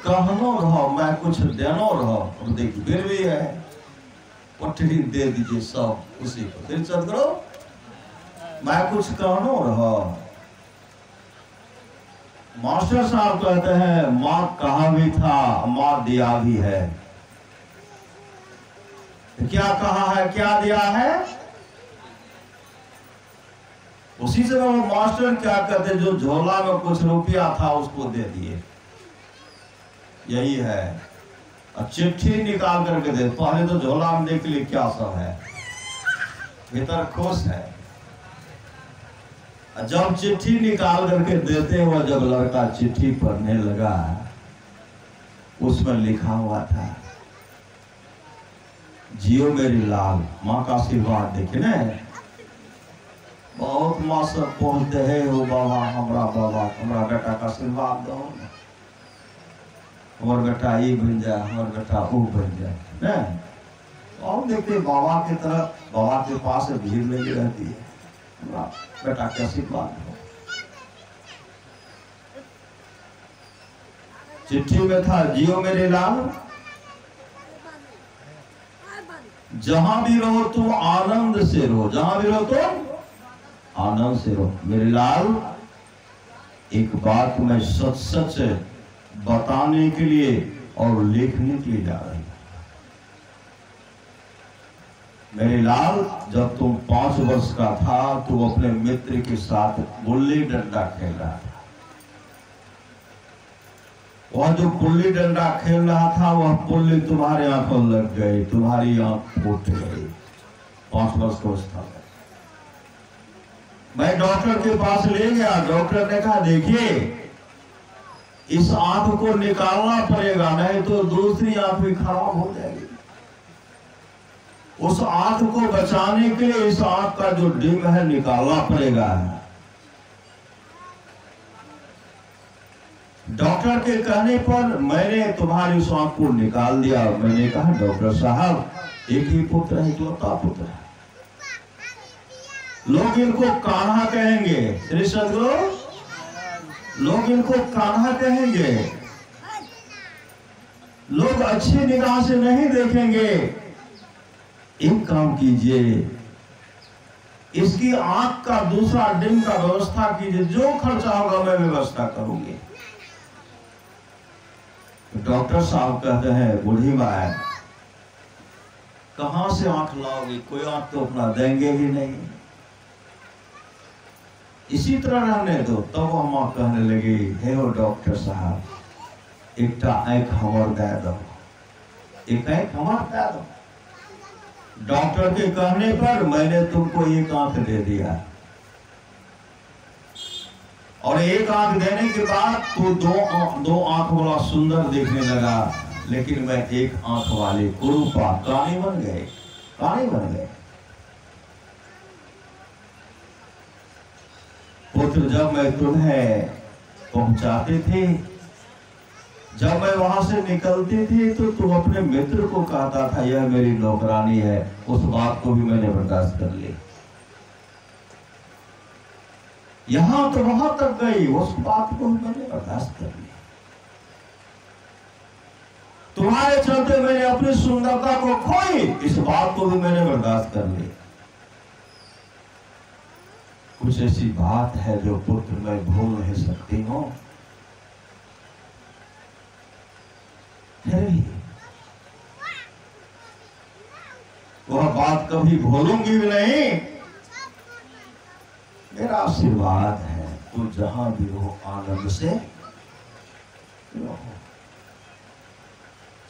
कहनो रहो, मैं कुछ देनो रहो। और देखिए फिर भी है, पटरी दे दीजिए सब उसी को। फिर चल करो, मैं कुछ कहनो रहो। मास्टर साहब कहते हैं, मां कहा भी था, मां दिया भी है। क्या कहा है, क्या दिया है? उसी से वो मास्टर क्या कहते, जो झोला में कुछ रुपया था उसको दे दिए, यही है। और चिट्ठी निकाल करके दे, पहले तो झोला में देख लिए क्या सब है, भीतर खुश है। जब चिट्ठी निकाल करके देते हुआ जब लड़का चिट्ठी पढ़ने लगा, उसमें लिखा हुआ था, जियो मेरी लाल, माँ का आशीर्वाद। देखे न, बहुत माँ सब पहुंचते है, हो बाबा हमरा बेटा का आशीर्वाद दो, हमार बेटा ये बन जाए, हमार बेटा वो बन जाए न। और देखते बाबा की तरफ, बाबा के पास भीड़ लगी रहती है, बेटा के आशीर्वाद हो। चिट्ठी में था, जियो मेरे लाल, जहां भी रहो तुम आनंद से रहो, जहां भी रहो तुम आनंद से रहो। मेरे लाल, एक बात मैं सच सच बताने के लिए और लिखने के लिए जा रही हूं। मेरे लाल, जब तुम 5 वर्ष का था तो अपने मित्र के साथ गुल्ली डंडा खेल रहा था। वह जो गुल्ली डंडा खेल रहा था, वह पुल्ली तुम्हारे आंखों लग गई, तुम्हारी आंख फूट गई। 5 वर्ष का अवस्था में मैं डॉक्टर के पास ले गया। डॉक्टर ने कहा, देखिए इस आंख को निकालना पड़ेगा, नहीं तो दूसरी आंख भी खराब हो जाएगी। उस आंख को बचाने के लिए इस आंख का जो डिम है निकालना पड़ेगा। डॉक्टर के कहने पर मैंने तुम्हारी उस आंख को निकाल दिया। मैंने कहा, डॉक्टर साहब, एक ही पुत्र है, इकलौता पुत्र है, लोग इनको कान्हा कहेंगे। श्री सदगुरु, लोग इनको कान्हा कहेंगे, लोग अच्छी निगाह से नहीं देखेंगे। एक काम कीजिए, इसकी आंख का दूसरा डिम का व्यवस्था कीजिए, जो खर्चा होगा मैं व्यवस्था करूंगी। डॉक्टर साहब कहते हैं, बूढ़ी माँ कहां से आंख लाओगी, कोई आंख तो अपना देंगे ही नहीं, इसी तरह रहने दो। तब वो माँ कहने लगी, हे वो डॉक्टर साहब, एक आंख हमर दे दो, एक आंख हमर दे दो। डॉक्टर के कहने पर मैंने तुमको एक आंख दे दिया, और एक आंख देने के बाद तो दो आंख वाला सुंदर देखने लगा। लेकिन मैं एक आंख वाले कुरूपा कानी बन गए, कानी बन गए। पुत्र, जब मैं तुम्हें पहुंचाते थे, जब मैं वहां से निकलते थे, तो तुम अपने मित्र को कहता था, यह मेरी नौकरानी है। उस बात को भी मैंने बर्दाश्त कर ली। यहां तो वहां तक गई, उस बात को भी मैंने बर्दाश्त कर ली। तुम्हारे चलते मैंने अपनी सुंदरता को खोई, इस बात को भी मैंने बर्दाश्त कर ली। कुछ ऐसी बात है जो पुत्र मैं भूल नहीं सकती हूं। वह बात कभी भूलूंगी भी नहीं। मेरा आशीर्वाद है, तू जहां भी हो आनंद से रहो।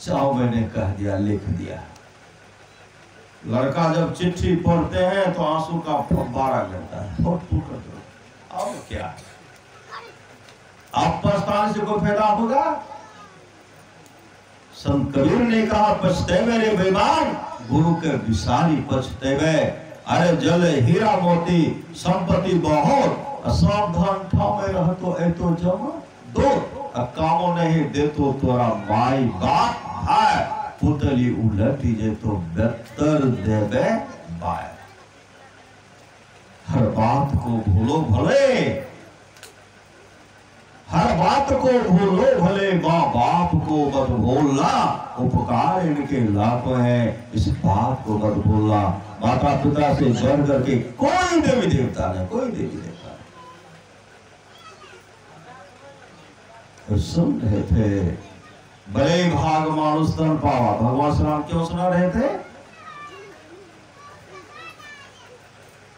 चाहो, मैंने कह दिया, लिख दिया। लड़का जब चिट्ठी पढ़ते हैं तो आंसू का फव्वारा गिरता है। अब क्या, आप पछताने से कोई फायदा होगा? संत कबीर ने कहा, पछतेवे रे बेईमान, गुरु के विसारी पछतेवे। अरे जल हीरा मोती संपत्ति बहुत, असावधान ठाव में रह तो ए तो जमा दो, कामो नहीं दे तो तोरा माई बाप है, पुतली उलटी जे तो बेहतर देवे बाय। हर बात को भूलो भले, हर बात को भूलो भले, माँ बाप को मत भूलना, उपकार इनके लाभ है, इस बात को मत भूलना। माता पिता से बढ़ करके कोई देवी देवता नहीं, कोई देवी देवता नहीं। सुन रहे थे, बड़े भाग मानुष तन पावा। भगवान श्री राम क्यों सुना रहे थे?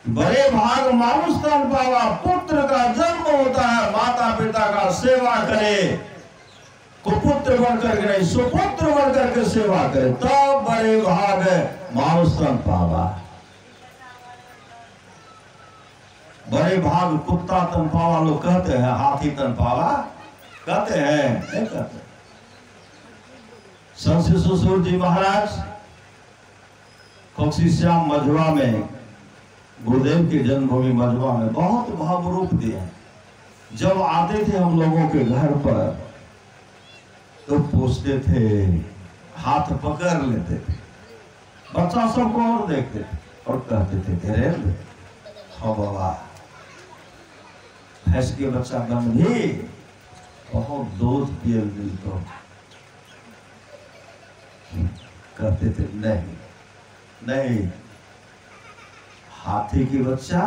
बड़े भाग मानुष तन पावा। पुत्र का जन्म होता है, माता पिता का सेवा करे, कुपुत्र बनकर के नहीं, सुपुत्र बनकर के सेवा करे, तब बड़े भाग मानुष तन पावा। बड़े भाग कुत्ता तन पावा लोग कहते हैं, हाथी तन पावा कहते हैं, नहीं कहते। संत ससुर जी महाराज खोक्सी श्याम मझुआ में, गुरुदेव की जन्मभूमि मझुआ में बहुत भाव रूप दिए। जब आते थे हम लोगों के घर पर तो पूछते थे, हाथ पकड़ लेते थे, बच्चा सबको और देखते थे और कहते थे, तेरे हो बाबा भैंस के बच्चा बन भी बहुत दूध पिए मिलतो। कहते थे नहीं नहीं, हाथी की बच्चा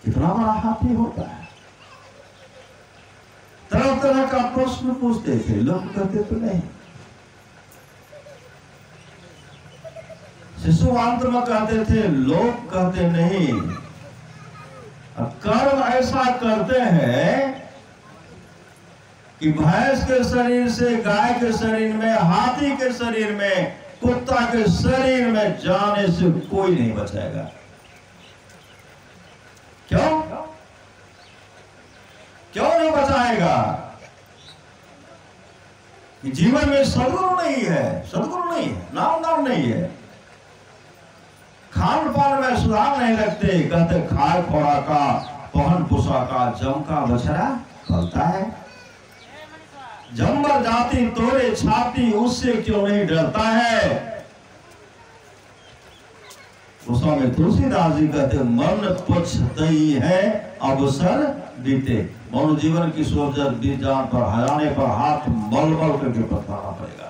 कितना बड़ा हाथी होता है। तरह तरह का प्रश्न पूछते थे, लोग कहते तो नहीं। शिशुआंत में कहते थे, लोग कहते नहीं। कर्म ऐसा करते हैं कि भैंस के शरीर से, गाय के शरीर में, हाथी के शरीर में, कुत्ता के शरीर में जाने से कोई नहीं बचाएगा। क्यों क्यों नहीं बचाएगा? कि जीवन में सदगुरु नहीं है, सदगुरु नहीं है, नाम नहीं है, खान पान में सुधार नहीं लगते। कहते खाए खोड़ा का, पहन पोषा का, जम का बछड़ा पलता है। जम्बर जाति तोड़े छाती, उससे क्यों नहीं डरता है? उसमें तुलसीदास जी कहते, मन पछतई है अवसर बीते। मनु जीवन की सोचत बीत जान पर, हराने पर हाथ मल मल करके पथराना पड़ेगा।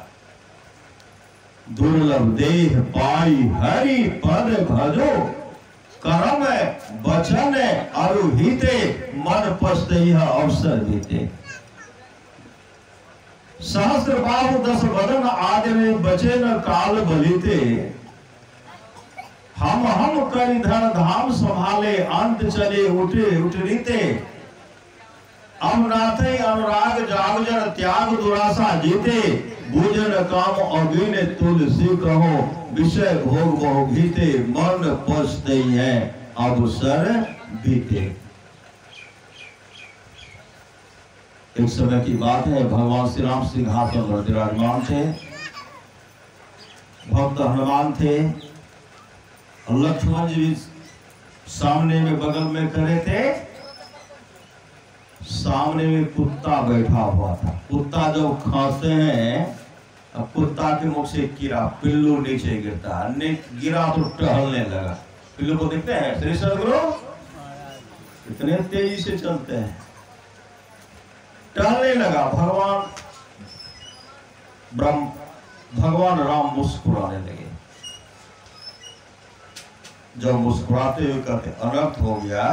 दुर्लभ देह पाई हरि पद भजो, कर्म वचन अरुहिते, मन पछतई है अवसर बीते। सहस्त्र बाहु दस बदन आदि में बचे न काल बलिते। हम करी धन धाम संभाले, अंत चले उठे उठरीते। अब नाथे अनुराग जागजन, त्याग दुरासा जीते। भोजन काम अगिन तुलसी कहो, विषय भोग बहु भीते। मन पछतई है अवसर बीते। एक समय की बात है, भगवान श्री राम सिंहासन पर विराजमान थे। भक्त हनुमान थे, लक्ष्मण जी सामने में बगल में खड़े थे। सामने में कुत्ता बैठा हुआ था। कुत्ता जब खांसते हैं, अब कुत्ता के मुख से कीड़ा, पिल्लू नीचे गिरता है, गिरा तो टहलने लगा। पिल्लू को देखते हैं श्री सदगुरु कितने तेजी से चलते हैं, टहलने लगा। भगवान राम मुस्कुराने लगे। जब मुस्कुराते हुए कहते अनर्थ हो गया,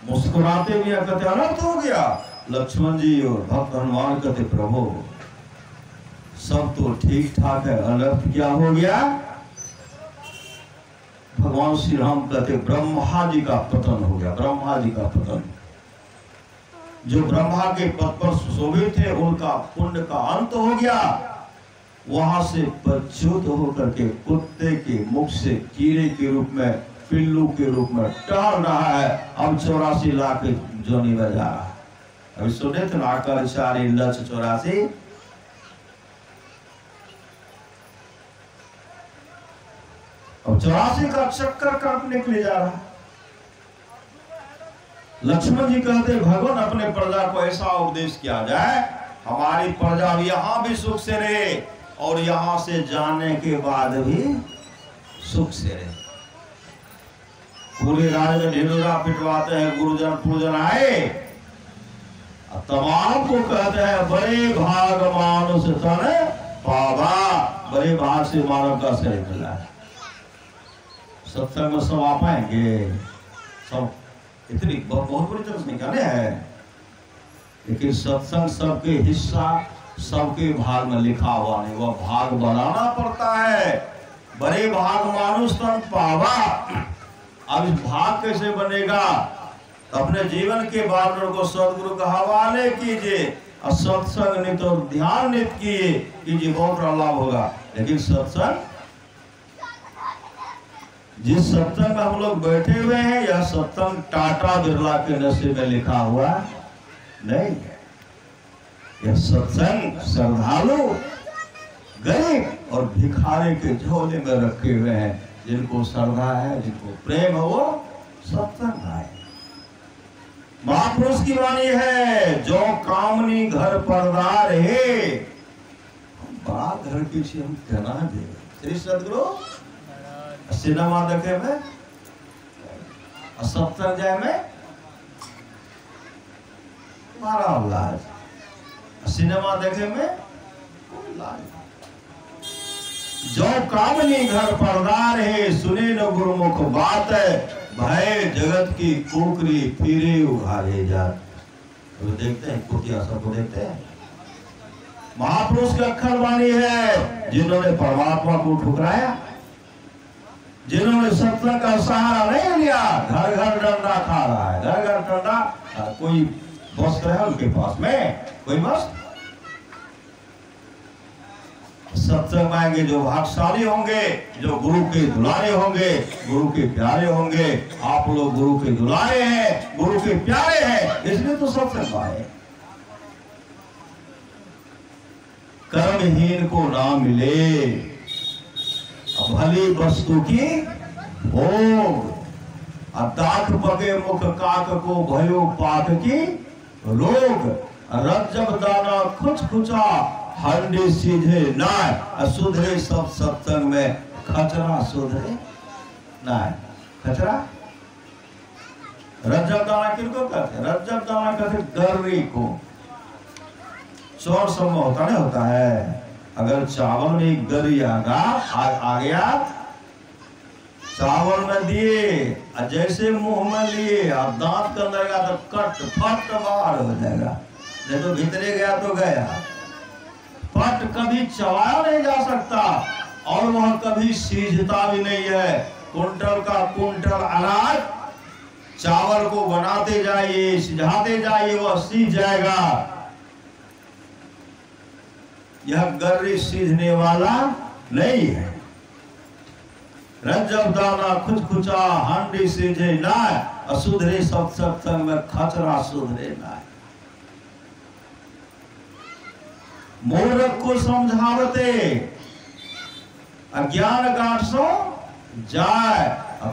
मुस्कुराते हुए कहते अनर्थ हो गया। लक्ष्मण जी और भक्त हनुमान कहते प्रभु सब तो ठीक ठाक है, अनर्थ क्या हो गया? भगवान श्री राम कहते ब्रह्मा जी का पतन हो गया। ब्रह्मा जी का पतन, जो ब्रह्मा के पद पर सुशोभित थे, उनका पुण्य का अंत हो गया। वहां से पच्युत होकर के कुत्ते के मुख से कीड़े के रूप में, पिल्लू के रूप में टहल रहा है। अब 84 लाख जोनी में जा रहा है। अभी सुने थे ना, कर 4 लक्ष्य 84। अब 84 का चक्कर काटने के लिए जा रहा है। लक्ष्मण जी कहते भगवान अपने प्रजा को ऐसा उपदेश किया जाए, हमारी प्रजा यहां भी सुख से रहे और यहां से जाने के बाद भी सुख से रहे। पूरे राज्य में ढिंढोरा पिटवाते हैं, गुरुजन पुरजन आए, तमाम को कहते हैं बड़े भाग मानुष तन पावा। बड़े भाग से मानव का शरीर मिला है। सत्संग में सब आ पाएंगे, सब इतनी बहुत बड़ी तरह से निकाले है, लेकिन सत्संग सबके हिस्सा, सबके भाग में लिखा हुआ नहीं, वह भाग बनाना पड़ता है। बड़े भाग मानुष तन पावा। अब इस भाग कैसे बनेगा? अपने जीवन के बानरों को सदगुरु का हवाले कीजिए और सत्संग नित और ध्यान नित कीजिए, बहुत बड़ा लाभ होगा। लेकिन सत्संग जिस सत्संग में हम लोग बैठे हुए हैं, यह सत्संग टाटा बिरला के नशे में लिखा हुआ नहीं है। यह सत्संग श्रद्धालु, गरीब और भिखारी के झोले में रखे हुए हैं। जिनको श्रद्धा है, जिनको प्रेम है, वो सत्संग आए। महापुरुष की वाणी है, जो कामनी घर परदार है। बड़ा घर पीछे हम कहना दे श्री सदगुरु सिनेमा देखे में, सत्संग जाए में मारा लाज, सिनेमा देखे में कोई लाज। जो कामनी घर परदार है, सुने न गुरुमुख बात है, भय जगत की कुकरी फिरे उघारे जात। तो देखते हैं कुतिया सबको देखते हैं। महापुरुष की अक्षर वाणी है, जिन्होंने परमात्मा को ठुकराया, जिन्होंने सत्संग का सहारा नहीं लिया, घर घर डंडा खा रहा है, घर घर डंडा। कोई वस्त्र है उनके पास में, कोई वस्त्र। सत्संग आएंगे जो भाग्यशाली होंगे, जो गुरु के दुलारे होंगे, गुरु के प्यारे होंगे। आप लोग गुरु के दुलारे हैं, गुरु के प्यारे हैं, इसलिए तो सत्संग आए। कर्महीन को ना मिले भली वस्तु की भोग, दाख पके मुख काक को भयो पाक की रोग। रज्जब दाना खुच खुचा हंडी सीधे नाय, सुधरे सब सत्संग में खचरा सुधरे नाय। खचरा रज्जब दाना किनको कहते? रज्जब दाना कहते गर्री को। चौर सब में होता नहीं होता है, अगर चावल में गरी आ गया, चावल में दिए जैसे मुंह में लिए और दांत के अंदर गया तो कट फट बाहर हो जाएगा, नहीं तो भीतरे गया तो गया। पट कभी चबाया नहीं जा सकता और वह कभी सीझता भी नहीं है। कुंटल का कुंटल अनाज चावल को बनाते जाइए, सिझाते जाइए, वह सीझ जाएगा। यह गर्री सीझने वाला नहीं है। रज्जब दाना खुच खुचा हांडी सीझे नाय, असुधरे सब सत्संग में खचरा सुधरे नाय। मूर्ख को समझावते अज्ञान गांठ सो जाए,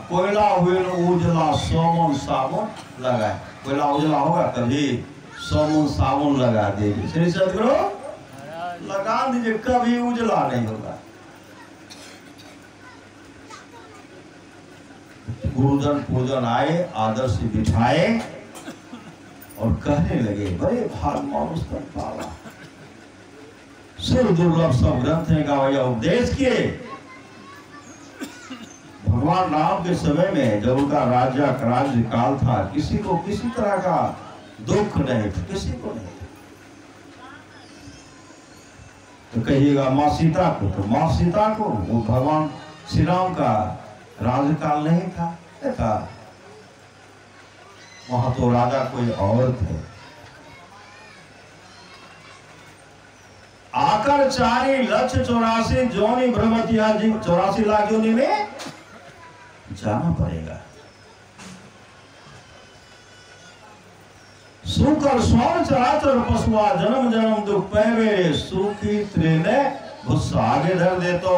कोयला हुए उजला सोमन साबुन लगाए। कोयला उजला होगा कभी, सोमन साबुन लगा देगी। श्री सदगुरु लगा दीजिए, कभी उजला नहीं होगा। गुरुजन पूजन आए, आदर से बिठाए और कहने लगे, बड़े भाग मानुष कर पावा, सुर दुर्लभ सब ग्रंथ का यह उपदेश किए। भगवान राम के समय में जब उनका राज्य काल था, किसी को किसी तरह का दुख नहीं था, किसी को नहीं। तो कहिएगा माँ सीता को, तो माँ सीता को वो भगवान श्री राम का राज्यकाल नहीं था, वहां तो राजा कोई और थे। आकर 4,84,00,000 जोनी ब्रह्मतिया जी, 84 लाख जोनी में जाना पड़ेगा। सुकर स्वर्ण चराचर पशुआ जन्म जन्म दुख पैवे, सुखी त्रिने भूसा आगे धर दे तो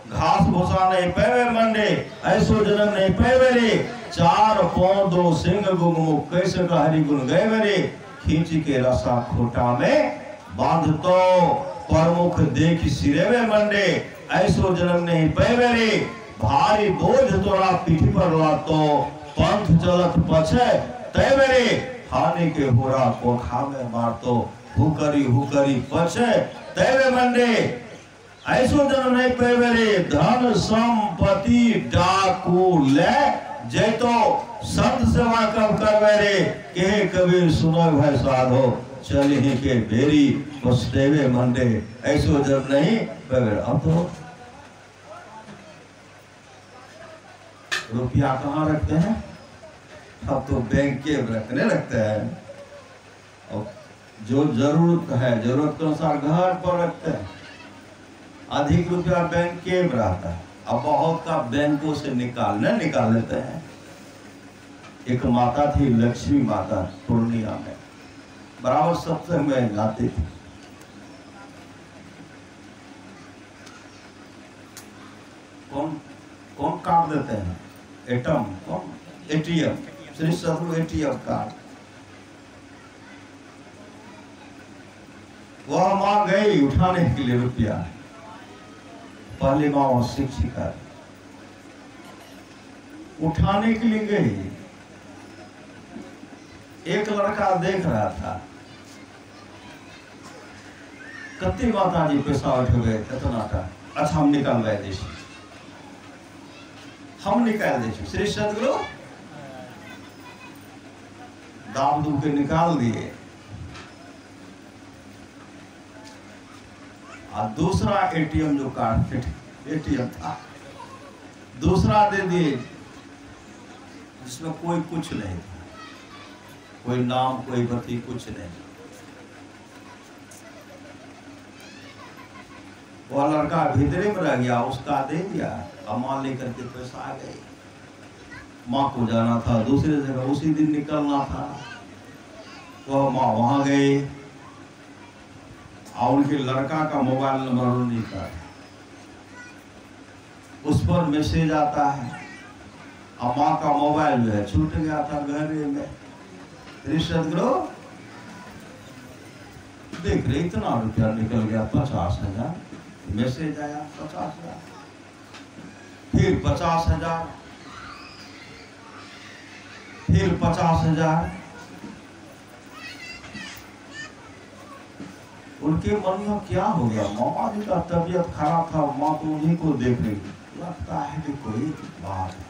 घास भूसा नहीं पैवे मंडे, ऐसो जन्म नहीं पैवे रे। 4 पांव 2 सिंह गुगमुख कैसे का हरि गुण गए रे। खींच के रसा खोटा में बांध तो परमुख देख सिरे में मंडे, ऐसो जन्म नहीं पैवे रे। भारी बोझ तोड़ा पीठ पर लातो, पंथ चलत पछे तैवे रे। खाने के होरा कोखा में मारतो, हुकरी पछे तैवे मंडे, ऐसो जन्म नहीं पैवे रे। धन संपत्ति डाकू ले जैतो, संत सेवा कब करवे रे। कहे कबीर सुनो भाई साधो, चली ही के बेरी पछतेवे मंडे, ऐसो जन्म नहीं पैवे। अब तो रुपया कहाँ रखते हैं? अब तो बैंक के रखने लगते हैं, और जो जरूरत है जरूरत के अनुसार घर पर रखते हैं। अधिक रुपया बैंक के रहता है, अब बहुत का बैंकों से निकाल लेते हैं। एक माता थी लक्ष्मी माता पूर्णिया में, बराबर सत्संग में जाती थी। कौन काट देते हैं? एटीएम, श्री सदगुरु एटीएम कार्ड। वह माँ गई उठाने के लिए रुपया, पहली माँ और शिक्षिका उठाने के लिए गई। एक लड़का देख रहा था, कत्ती माता जी पैसा उठ गए, कितना था, अच्छा हम निकाल रहे देश, हम निकाल दे। श्री सदगुरु दाम दूं के निकाल दिए। और दूसरा एटीएम जो कार्ड एटीएम था, दूसरा दे दिए जिसमें कोई कुछ नहीं था, कोई नाम कोई बत्ती कुछ नहीं। वह लड़का भीतरे में रह गया, उसका दे दिया, अम्मा लेकर के पैसा आ गई। माँ को जाना था दूसरी जगह, उसी दिन निकलना था। वह माँ वहां गई और उनके लड़का का मोबाइल नंबर नहीं था, उस पर मैसेज आता है। अम्मा का मोबाइल जो है छूट गया था घर में। श्री सदगुरु देख रहे इतना रुपया निकल गया, 50,000 मैसेज आया, 50,000, फिर 50,000, फिर 50,000। उनके मन में क्या हो गया? मामा जी का तबीयत खराब था, माँ तो उन्हीं को देख रही, लगता है कि कोई बात है।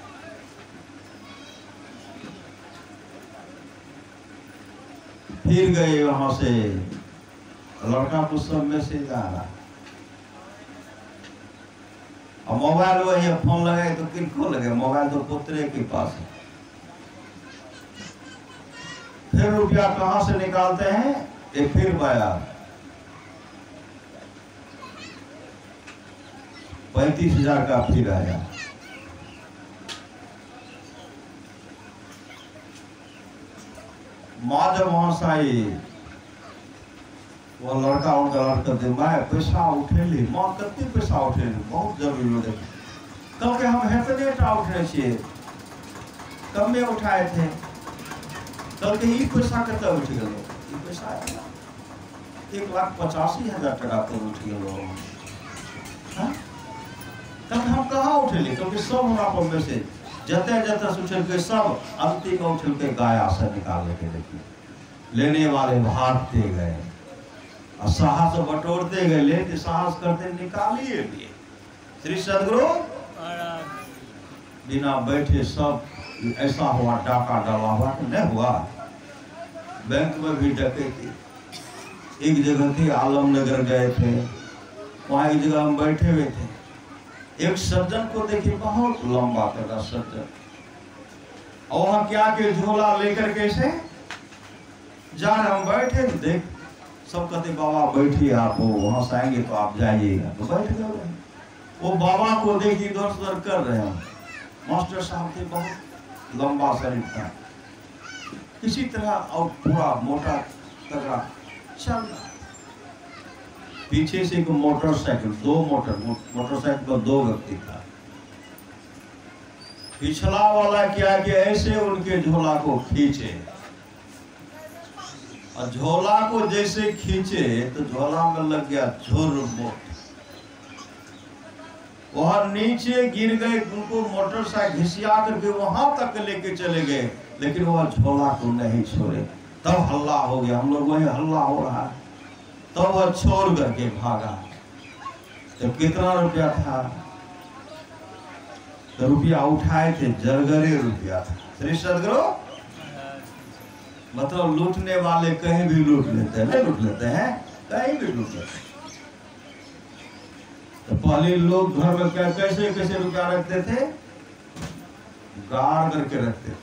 फिर गए वहां से, लड़का को सब मैसेज आ रहा, और मोबाइल वही फोन लगाए तो किनको लगे? मोबाइल तो पुत्रे के पास है। फिर रुपया कहां से निकालते हैं? एक फिर बयान 35,000 का फिर आया। माँ जब वहां से आई, वो लड़का उनका लड़का दे, मैं पैसा उठे ली। माँ कितनी पैसा उठे ली? बहुत जरूरी हो गई। कल के हम हेतनेटा उठे छे, कब में उठाए थे? कल के ही पैसा कितना उठ गए? पैसा 1,85,000 टका तो उठ गए। तब हम कहाँ उठे? क्योंकि सब हमारा पर मैसेज जते जते उछल के सब अंतिम में उछल के गाया से निकाल के देखिए, लेने वाले भागते गए और साहस बटोरते गए, लेते साहस करते निकालिए लिए। श्री सदगुरु बिना बैठे सब ऐसा हुआ, डाका डाला हुआ तो नहीं हुआ। बैंक में भी डकैती। एक जगह थी, आलमनगर गए थे, वहां एक जगह हम बैठे हुए थे। एक सज्जन को देखिए, बहुत लंबा तगड़ा सज्जन, और वहां क्या के झोला लेकर कैसे जा रहे, हम बैठे देख, सब कहते बाबा बैठिए, आप वहां से आएंगे तो आप जाइएगा, तो बैठ गए। वो बाबा को देख इधर उधर कर रहे हैं। मास्टर साहब थे, बहुत लंबा शरीर था, किसी तरह, और पूरा मोटा तगड़ा चल रहा। पीछे से एक मोटरसाइकिल, मोटरसाइकिल पर 2 व्यक्ति था। पिछला वाला क्या कि ऐसे उनके झोला को खींचे, और झोला को जैसे खींचे तो झोला में लग गया झुरमुट। वह नीचे गिर गए, उनको मोटरसाइकिल घिसिया करके वहां तक लेके चले गए, लेकिन वह झोला को नहीं छोड़े। तब हल्ला हो गया, हम लोग वही हल्ला हो रहा है, तब वह छोड़ करके भागा। तो कितना रुपया था? तो रुपया उठाए थे, जरगरे रुपया था। श्री सदगुरु मतलब लूटने वाले कहीं भी लूट लेते हैं, नहीं लूट लेते हैं, कहीं भी लूट लेते हैं। तो पहले लोग घर में क्या कैसे कैसे रुपया रखते थे? गाड़ करके रखते थे,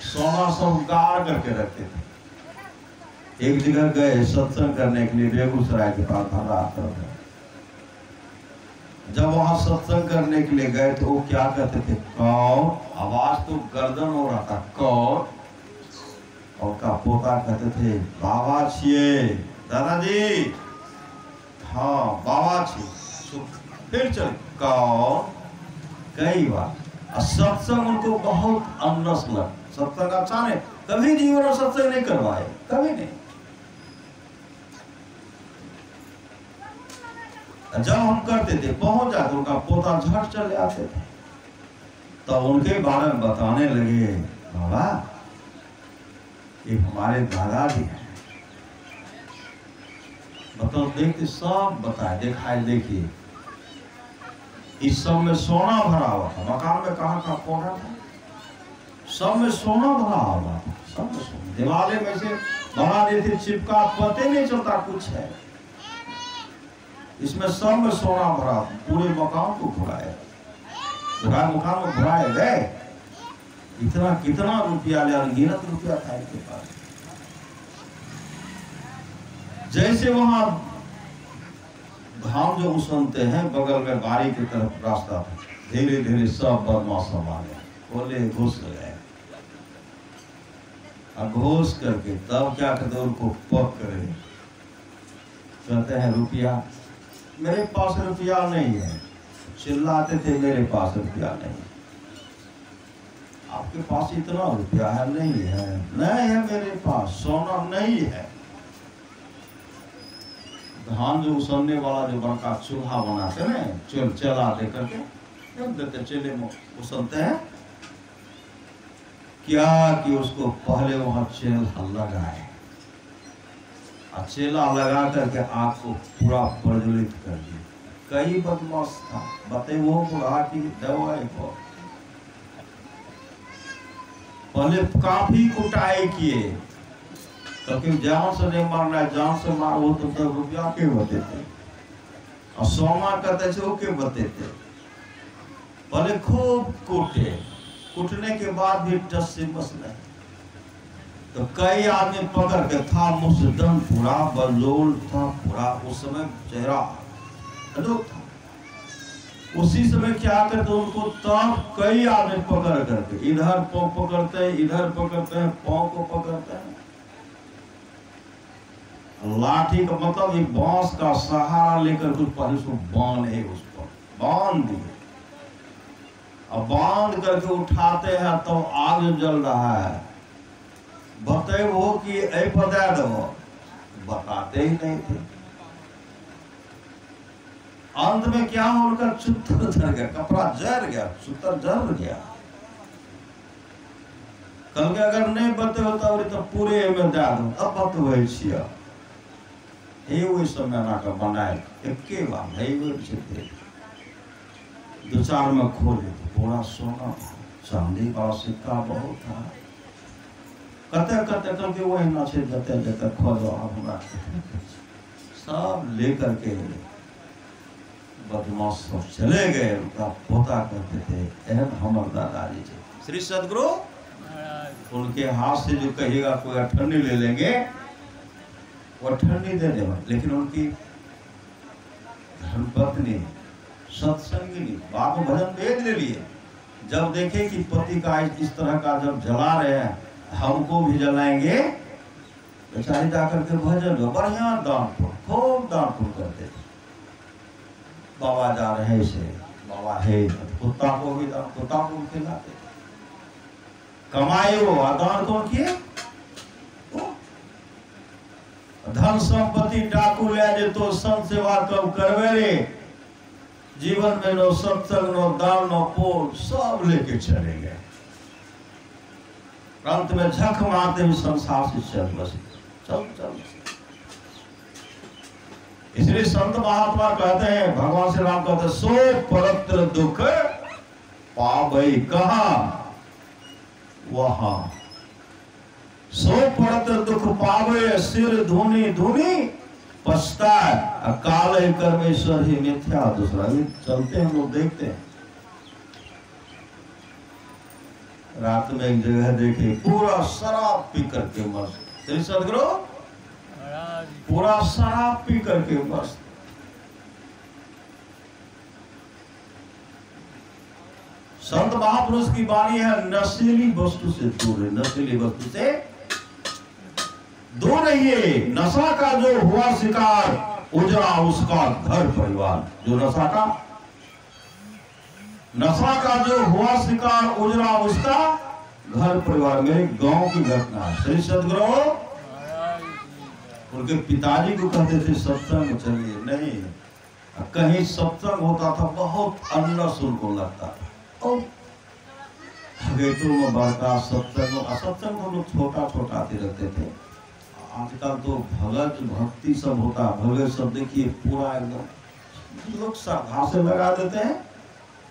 सोना सब गाड़ करके रखते थे। एक जगह गए सत्संग करने के लिए, बेगूसराय के पास भरा जब वहां सत्संग करने के लिए गए तो वो क्या कहते थे, कौन, आवाज तो गर्दन हो रहा था, कौन, और का पोता कहते थे बाबा छिए दादाजी, हाँ बाबा छिए। फिर चल कौन, कई बार। सत्संग उनको बहुत अनस लग, सत्संग अच्छा नहीं, कभी जीवन में सत्संग नहीं करवाए, कभी नहीं। जब हम करते थे पहुंच जाते, उनका पोता झट चले आते थे, तो उनके बारे में बताने लगे, बाबा ये हमारे दादाजी हैं, बताओ, देखते सब बताए, दिखाए, देखिए इस सब में सोना भरा हुआ था, मकान में कहाँ का पौधा था, सब में सोना भरा हुआ था, सब में सोना, दिवाले में से बना देते चिपका, पता नहीं चलता कुछ है, इसमें सब में सोना भरा, पूरे मकान को घुराए, मकान में घुराए गए, इतना कितना रुपया लिया, गिनत रुपया था इनके पास। जैसे वहां धाम जो उछलते हैं, बगल में बारी की तरफ रास्ता था, धीरे धीरे सब बदमाश आ गए, बोले घुस गए, अब घुस करके तब क्या कहते उनको पकड़े, कहते हैं रुपया, मेरे पास रुपया नहीं है, चिल्लाते थे मेरे पास रुपया नहीं, आपके पास इतना रुपया है, नहीं है, नहीं है मेरे पास, सोना नहीं है। धान जो उसलने वाला जो बड़का चूल्हा बनाते ना, चला दे करके देते, चेले में उसलते हैं, क्या कि उसको पहले वहां चेला लगाए, चेला लगा करके आग को पूरा प्रज्वलित कर दिया। कई बदमाश था, बते वो बुढ़ा की दवाई को पहले काफी कुटाई किए, क्योंकि जान से नहीं मारना है, जान से मारो तो 10 रुपया के बतेते, और सोमा कहते थे के बतेते, पहले खूब कूटे, कूटने के बाद भी टस से बस नहीं, तो कई आदमी पकड़ के था, मुसदन पूरा बंजोल था, पूरा उस समय चेहरा अनोख था, उसी समय क्या करते उनको, तब कई आदमी पकड़ करके इधर पाँव पकड़ते हैं, इधर पकड़ते हैं, पाँव को पकड़ते हैं, लाठी का मतलब एक बांस का सहारा लेकर कुछ पहले उसको बांधे, उस पर बांध दिए, अब बांध करके उठाते हैं तो आग जल रहा है, बताए वो कि ऐ बता दो, बताते ही नहीं थे। अंत में क्या हो, उनका चुत्तर जल गया, कपड़ा जल गया, चुत्तर जल गया, कल के अगर नहीं बते होता तो पूरे में दे दो, अब बत वही छिया हे वही समय ना का बनाए, एक बार है वही 2-4 में खोले तो पूरा सोना था, चांदी का सिक्का बहुत था, कते कते करके वही ना से जते जते खोजो, अब हमरा सब लेकर के बदमाश सब चले गए। उनका पोता कहते थे एहन हमर दादाजी थे श्री सदगुरु, उनके हाथ से जो कहिएगा कोई अठन्नी ले लेंगे, वो अठन्नी दे देगा, लेकिन उनकी धर्मपत्नी सत्संगिनी बाप भजन वेद ले लिए, जब देखे कि पति का इस तरह का जब जला रहे हैं, हमको भी जलाएंगे, बेचारी जाकर के भजन जो बढ़िया दान पुण्य, खूब दान पुण्य करते थे। बाबा जा रहे से बाबा है, कुत्ता को भी दान, कुत्ता को भी खिलाते थे, कमाए वो दान कौन किए, धन संपत्ति डाकू ले जे तो संत सेवा कब करवे रे, जीवन में नो सत्संग नो दान नो पोल सब लेके चले गए, अंत में झक मारते भी संसार से चल बसे, चल। इसलिए संत महात्मा कहते हैं, भगवान श्री राम कहते हैं, सो परत्र दुख पावई कहां वहां, सो परत्र दुख पावे सिर धुनी धुनी पछताए, काल कर्मेश्वर ही मिथ्या। दूसरा भी चलते हम लोग देखते हैं, रात में एक जगह देखे पूरा शराब पी करके मस्त, श्री सदगुरु पूरा शराब पी करके मस्त, संत महापुरुष की वाणी है, नशीली वस्तु से दूर रहिए, नशीली वस्तु से दूर रहिए। नशा का जो हुआ शिकार, उजड़ा उसका घर परिवार। जो नशा का जो हुआ शिकार, उजड़ा उसका घर परिवार। मेरे गांव की घटना है। श्री सदगुरु उनके पिताजी को कहते थे सत्संग चलिए, नहीं, कहीं सत्संग होता था बहुत अन्ना शुल्क लगता था। में बड़का सत्संग को लोग छोटा छोटा आते रहते थे। आजकल तो भगत भक्ति सब होता है, भगत सब देखिए पूरा एकदम लोग श्रद्धा से लगा देते हैं,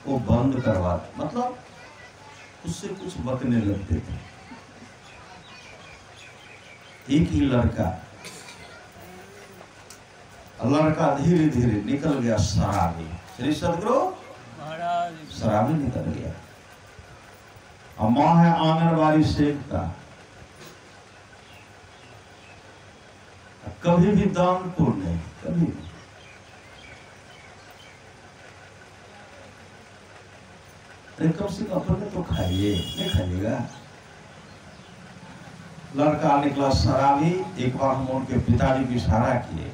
वो बंद करवा, मतलब उससे कुछ बकने लगते थे। एक ही लड़का धीरे धीरे निकल गया शराबी। श्री सदगुरु शराबी निकल गया। अम्मा है आंगनबाड़ी सेवका, कभी भी दान पुण्य नहीं, कभी भी। कम से कम अपने तो खाइए, नहीं खाइएगा। लड़का निकला शराबी। एक बार हम उनके पिताजी को इशारा किए,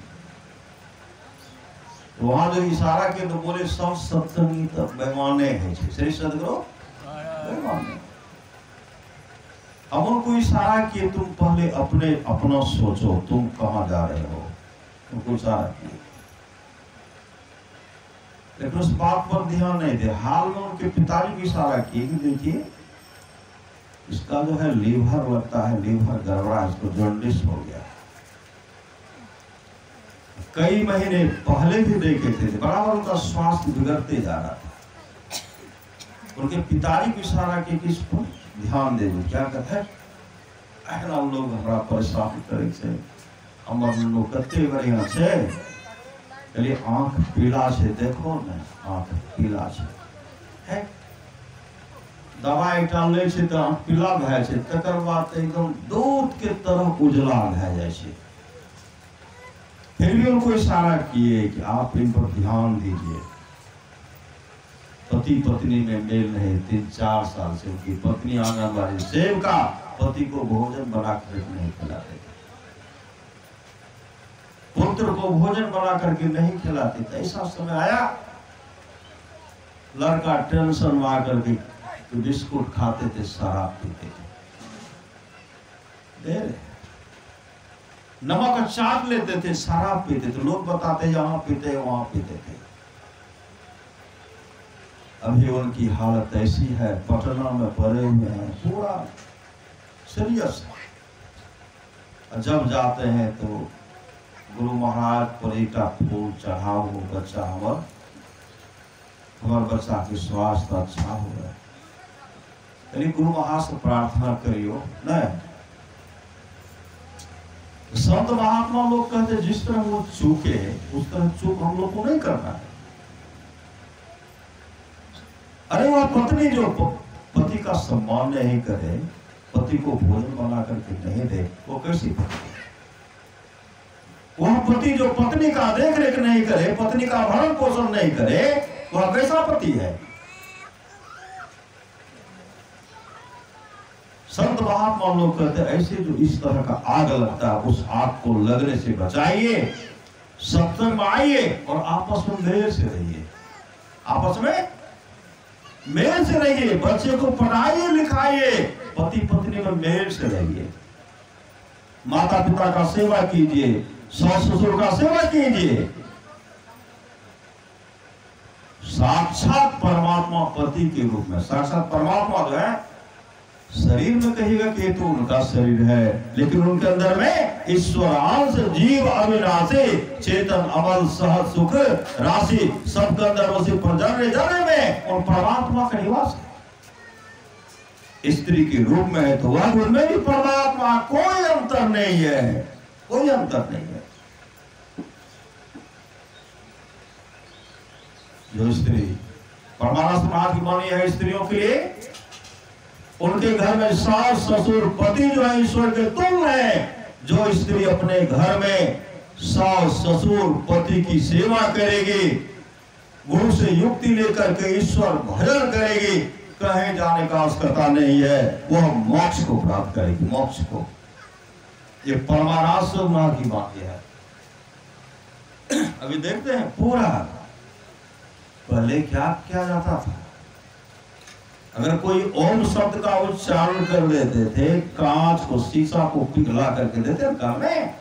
वहां जो इशारा किए तो बोले सब सत्संगी तो बेमाने हैं। श्री सदगुरु बेमाने। अब उनको इशारा किए, तुम पहले अपना सोचो, तुम कहां जा रहे हो। उनको इशारा किए, लेकिन उस बात पर ध्यान नहीं दे। हाल में उनके पिताजी को इशारा किए कि देखिए इसका जो है लीवर लगता है, लीवर गड़बड़ा, इसको जॉन्डिस हो गया। कई महीने पहले भी देखे थे, बराबर उनका स्वास्थ्य बिगड़ते जा रहा था। उनके पिताजी को इशारा किए कि इस पर ध्यान दे। क्या कहते हैं, हम लोग हमारा परेशान करे से हमर लोग कते बढ़िया छे, चलिए आंख पीला छे, देखो ना आंख पीला है। दवाई डाले छे तो आंख पीला भए छे, तकर बाद एकदम दूध के तरह उजला भए जाए छे। फिर भी उनको इशारा किए कि आप इन पर ध्यान दीजिए। पति पत्नी में मेल नहीं। 3-4 साल से उनकी पत्नी आंगनबाड़ी सेवका पति को भोजन बना कर नहीं खिलाते थे, पुत्र को भोजन बना करके नहीं खिलाते थे। ऐसा समय आया, लड़का टेंशन में आकर के बिस्कुट खाते थे, शराब पीते थे, नमक चाट लेते थे, शराब पीते थे। लोग बताते यहाँ पीते वहां पीते थे। अभी उनकी हालत ऐसी है, पटना में पड़े हुए हैं, पूरा सीरियस है। जब जाते हैं तो गुरु महाराज पर एक फूल चढ़ाओ, बच्चा हमारे बच्चा की स्वास्थ्य अच्छा हो गया। यानी गुरु महाराज से प्रार्थना करियो। नहीं, संत महात्मा लोग कहते जिस तरह वो चूके उस तरह चूक हम लोग को नहीं करना है। अरे वह पत्नी जो पति का सम्मान नहीं करे, पति को भोजन बना करके नहीं दे, वो कैसी पत्नी? वह पति जो पत्नी का देख रेख नहीं करे, पत्नी का भरण पोषण नहीं करे, वह कैसा पति है? संत महात्मा लोग कहते हैं ऐसे जो इस तरह का आग लगता है, उस आग को लगने से बचाइए, सत्संग में आइए और आपस में मेल से रहिए। आपस में मेल से रहिए, बच्चे को पढ़ाइए लिखाइए, पति पत्नी में मेल से रहिए, माता पिता का सेवा कीजिए, सास ससुर का सेवा कीजिए। साक्षात परमात्मा पति के रूप में, साक्षात परमात्मा जो है, शरीर में कहेगा कि ये तो उनका शरीर है, लेकिन उनके अंदर में ईश्वर अंश जीव अविनाशी चेतन अमल सहज सुख राशि सबके अंदर उसी प्रजन्य जन्म में और परमात्मा का निवास है। स्त्री के रूप में है तो वह उनमें भी परमात्मा, कोई अंतर नहीं है, कोई अंतर नहीं है। जो स्त्री परमानंद महाराज की वाणी है स्त्रियों के लिए, उनके घर में सास ससुर पति जो है ईश्वर के तुल्य है। जो स्त्री अपने घर में सास ससुर पति की सेवा करेगी, गुरु से युक्ति लेकर के ईश्वर भजन करेगी, कहीं जाने का आवश्यकता नहीं है, वह मोक्ष को प्राप्त करेगी, मोक्ष को। ये परमारास मां की बात है। अभी देखते हैं पूरा पहले क्या किया जाता था। अगर कोई ओम शब्द का उच्चारण कर देते थे, कांच को शीशा को पिघला करके देते घर में।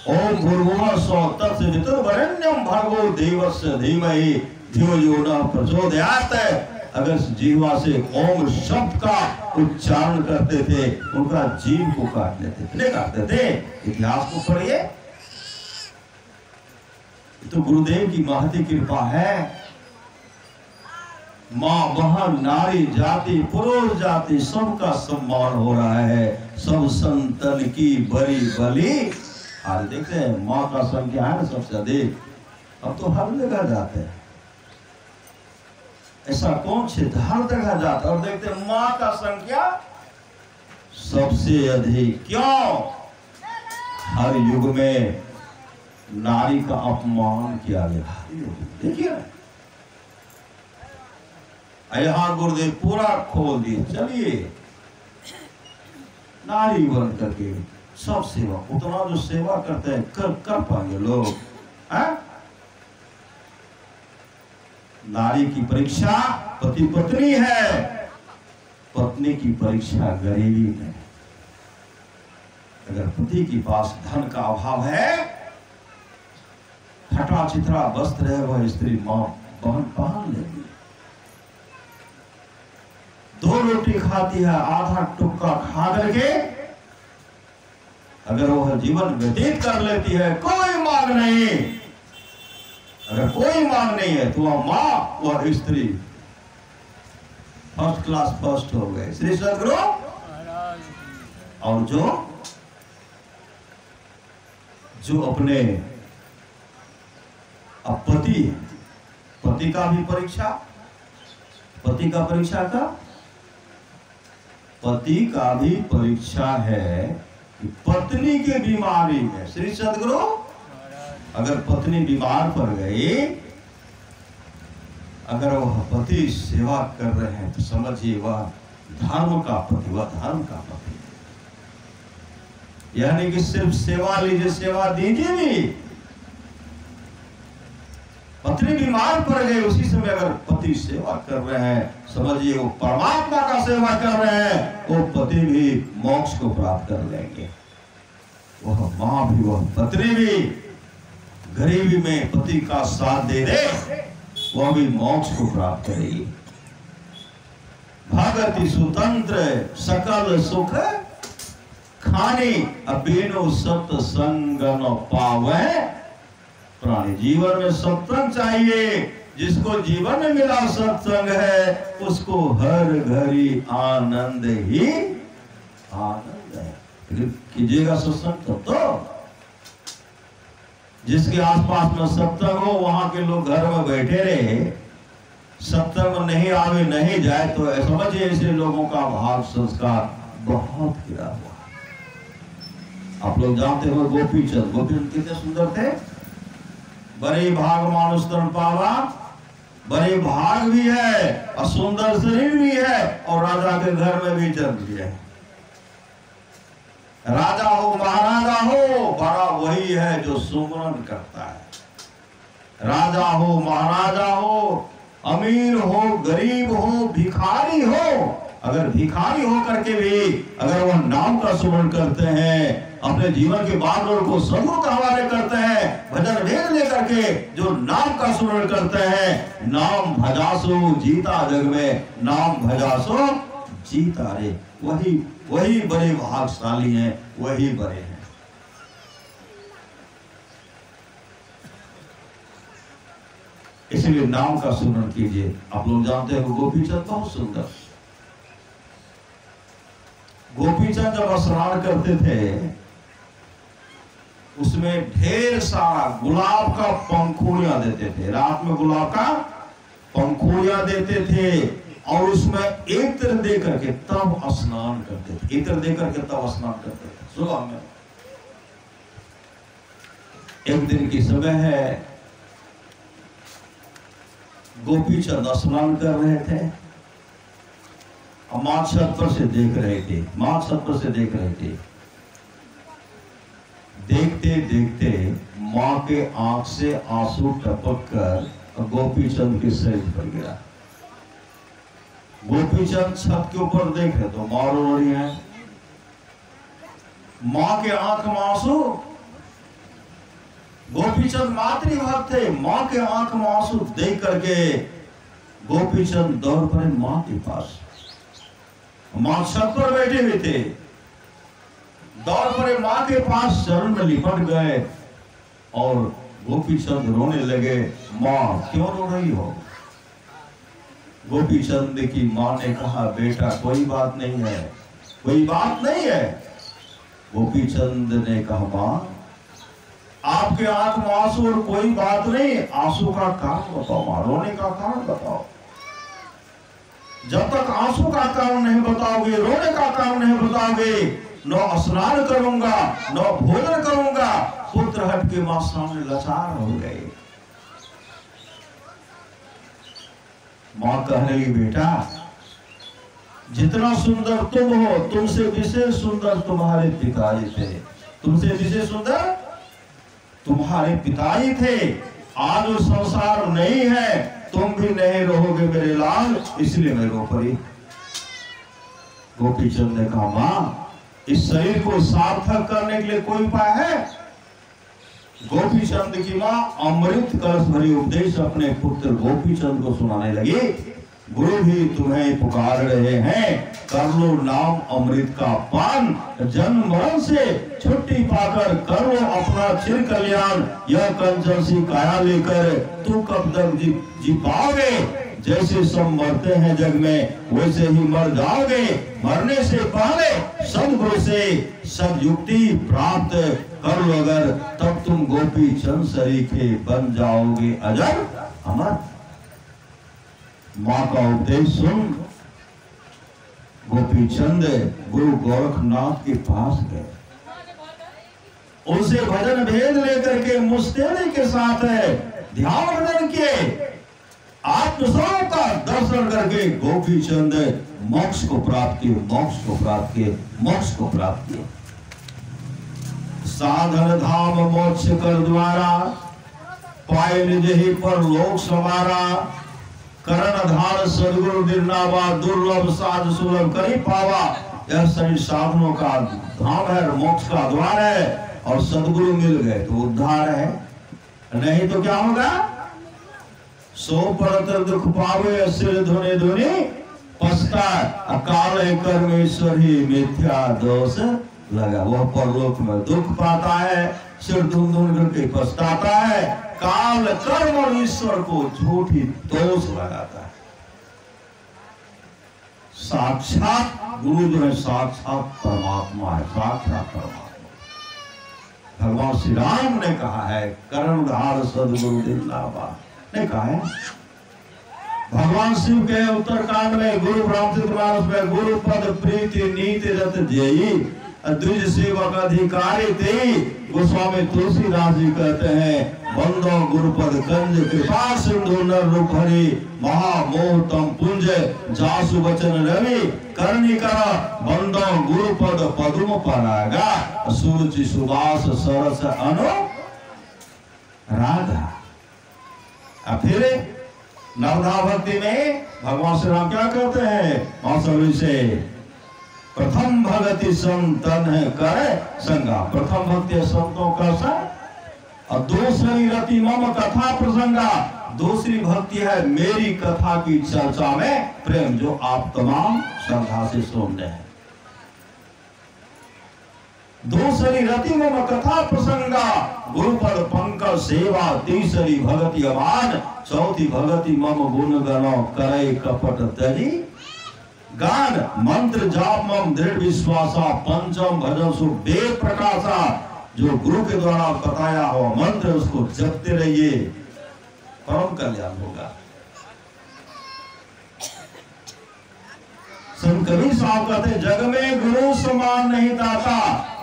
ओम भूर्भुवः स्वः तत्सवितुर्वरेण्यं भर्गो देवस्य धीमहि धियो यो नः प्रचोदयात्। अगर जीवा से ओम शब्द का उच्चारण करते थे, उनका जीव को काट लेते थे, नहीं काटते थे। इतिहास को पढ़िए, तो गुरुदेव की महती कृपा है। मां बहन नारी जाति पुरुष जाति सबका सम्मान हो रहा है, सब संतन की बड़ी बलि। आज देखते हैं माँ का संख्या है सबसे अधिक, अब तो हर जगह जाते हैं, ऐसा कौन क्षेत्र हर जगह जाता है, और देखते हैं माँ का संख्या सबसे अधिक। क्यों? हर युग में नारी का अपमान किया गया। देखिए यहाँ गुरुदेव पूरा खोल दिए। चलिए नारी बन करके सब सेवा, उतना जो सेवा करते हैं कर पाएंगे लोग, है? नारी की परीक्षा पति पत्नी है, पत्नी की परीक्षा गरीबी में। अगर पति के पास धन का अभाव है, फटा चिथरा वस्त्र है, वह स्त्री मां बहन पहन लेगी। 2 रोटी खाती है, आधा टुक्का खा करके अगर वह जीवन व्यतीत कर लेती है, कोई मांग नहीं, अगर कोई मांग नहीं है तो वह मां वह स्त्री फर्स्ट क्लास फर्स्ट हो गए। श्री सदगुरु। और जो अपने अब पति का भी परीक्षा, पति का भी परीक्षा है कि पत्नी के बीमारी में। श्री सदगुरु। अगर पत्नी बीमार पड़ गई, अगर वह पति सेवा कर रहे हैं तो समझिए वह धर्म का पति, वह धर्म का पति। यानी कि सिर्फ सेवा लीजिए, सेवा दीजिए भी। पत्नी बीमार पड़ गई, उसी समय अगर पति सेवा कर रहे हैं, समझिए वो परमात्मा का सेवा कर रहे हैं, वो पति भी मोक्ष को प्राप्त कर लेंगे। वह मां भी, वह पत्नी भी गरीबी में पति का साथ दे दे, वह भी मोक्ष को प्राप्त करेगी। भगति स्वतंत्र सकल सुख खानी, अबीनो सत्संग न पावे प्राणी। जीवन में सत्संग चाहिए। जिसको जीवन में मिला सत्संग है, उसको हर घड़ी आनंद ही आनंद है। कीजिएगा सत्संग तो जिसके आसपास में सत्संग हो, वहां के लोग घर में बैठे रहे, सत्संग में नहीं आवे नहीं जाए, तो समझिए ऐसे लोगों का भाव संस्कार बहुत गिरा हुआ। आप लोग जानते हो गोपीचंद कितने सुंदर थे। बड़े भाग मानुष तन पावा, बड़े भाग भी है और सुंदर शरीर भी है, और राजा के घर में भी जन्म लिया है। राजा हो महाराजा हो, बड़ा वही है जो सुमरन करता है। राजा हो महाराजा हो, अमीर हो गरीब हो भिखारी हो, अगर भिखारी हो करके भी अगर वह नाम का सुमरन करते हैं, अपने जीवन के बादलों को सदगुरु के हवाले करते हैं, भजन भेद लेकर के जो नाम का सुमरन करते हैं, नाम भजासो जीता जग में, नाम भजासो जीता रे। वही बड़े भागशाली हैं, वही बड़े हैं। इसलिए नाम का सुमरन कीजिए। आप लोग जानते हैं गोपीचंद बहुत सुंदर। गोपीचंद जब स्नान करते थे, उसमें ढेर सारा गुलाब का पंखुड़ियां देते थे। रात में गुलाब का पंखुड़ियां देते थे, और उसमें इत्र दे करके तब स्नान करते थे। इत्र दे करके तब स्नान करते थे। सुबह में एक दिन की सुबह है, गोपीचंद स्नान कर रहे थे, मां छत पर से देख रहे थे, मां छत पर से देख रहे थे। देखते देखते मां के आंख से आंसू टपक कर गोपीचंद के शरीर पर गिरा। गोपीचंद छत के ऊपर देख रहे तो मां रो रही है, मां के आंख में आंसू। गोपीचंद मातृभक्त थे, मां के आंख में आंसू देख करके गोपीचंद दौड़ पड़े मां के पास। मां छत पर बैठे हुए थे, दौड़ पड़े मां के पास, चरण में लिपट गए और गोपीचंद रोने लगे। मां क्यों रो रही हो? गोपीचंद की मां ने कहा, बेटा कोई बात नहीं है, कोई बात नहीं है। गोपीचंद ने कहा, मां आपके आंख में आंसू और कोई बात नहीं, आंसू का कारण बताओ मां, रोने का कारण बताओ। जब तक आंसू का कारण नहीं बताओगे, रोने का कारण नहीं बताओगे, न स्नान करूंगा न भोजन करूंगा। पुत्र हट के मां सामने लाचार हो गए। मां कहने लगी, बेटा जितना सुंदर तुम हो, तुमसे विशेष सुंदर तुम्हारे पिताजी थे, तुमसे विशेष सुंदर तुम्हारे पिताजी थे। आज वो संसार नहीं है, तुम भी नहीं रहोगे मेरे लाल, इसलिए मैं रो पड़ी। गोपीचंद ने कहा, मां इस शरीर को सार्थक करने के लिए कोई उपाय है? गोपीचंद की मां अमृत कलश भरी उपदेश अपने पुत्र गोपीचंद को सुनाने लगी। गुरु भी तुम्हें पुकार रहे हैं, कर लो नाम अमृत का पान, जन्म मरण से छुट्टी पाकर कर लो अपना चिर कल्याण। यह कंचन सी काया लेकर तू कब तक जी पाओगे? जैसे सब मरते हैं जग में, वैसे ही मर जाओगे। मरने से पहले सदगुरु से सदयुक्ति प्राप्त कर लो अगर, तब तुम गोपीचंद सरीखे बन जाओगे अजर अमर। मां का उपदेश सुन गोपीचंद गुरु गोरखनाथ के पास गए, उनसे भजन भेद लेकर के मुस्तैदी के साथ ध्यान भजन किए। आत्मस्वरूप का दर्शन करके गोपीचंद मोक्ष को प्राप्त किए, मोक्ष को प्राप्त किए, मोक्ष को प्राप्त किए। साधन धाम मोक्ष कर द्वारा, पाए निज ही पर लोक समारा। करण धार सदगुरु निर्नावा, दुर्लभ साध सुलभ करी पावा। यह सभी साधनों का धाम है, मोक्ष का द्वार है। और सदगुरु मिल गए तो उद्धार है, नहीं तो क्या होगा? सो परतर दुख पावे, सिर धुने धुने पछता। अकाल कर्मेश्वर ही मिथ्या दोष लगा। वह परलोक में दुख पाता है, सिर धुन धुन करके पछताता है। काल कर्म और ईश्वर को झूठी दोष लगाता है। साक्षात गुरु जो है साक्षात परमात्मा है, साक्षात परमात्मा। भगवान श्री राम ने कहा है, कर्णधार सदगुरु जिंदाबाद ने कहा है। भगवान शिव के उत्तरकांड में गुरु ब्राह्मण में गुरु पद प्रीति नीति रत जेई द्विज सेवक अधिकारी ते। गोस्वामी तुलसीदास जी कहते हैं, बंदो गुरुपद कंज कृपा सिंधु नर रूप हरि। महामोह तम पुंज जासु वचन रवि। करनी कर बंदो गुरुपद पदुम परागा। सूरज सुबास सरस अनु राधा। फिर नवधा भक्ति में भगवान श्री राम क्या कहते हैं मौसमी से? प्रथम भगति संतन है करे संगा। प्रथम भक्ति संतों का संग। और दूसरी रति मम कथा प्रसंगा। दूसरी भक्ति है मेरी कथा की चर्चा में प्रेम, जो आप तमाम श्रद्धा से सुन रहे हैं। दूसरी रति मम कथा प्रसंगा। गुरुपद पंकज सेवा। तीसरी भगति अमान। चौथी भगति मम गुण गणो करे कपट तरी गान। मंत्र जाप मम दृढ़ विश्वासा। पंचम भजन सु वेद प्रकाशा। जो गुरु के द्वारा बताया हो मंत्र उसको जपते रहिए, परम कल्याण होगा। संत कबीर साहब कहते, जग में गुरु समान नहीं दाता।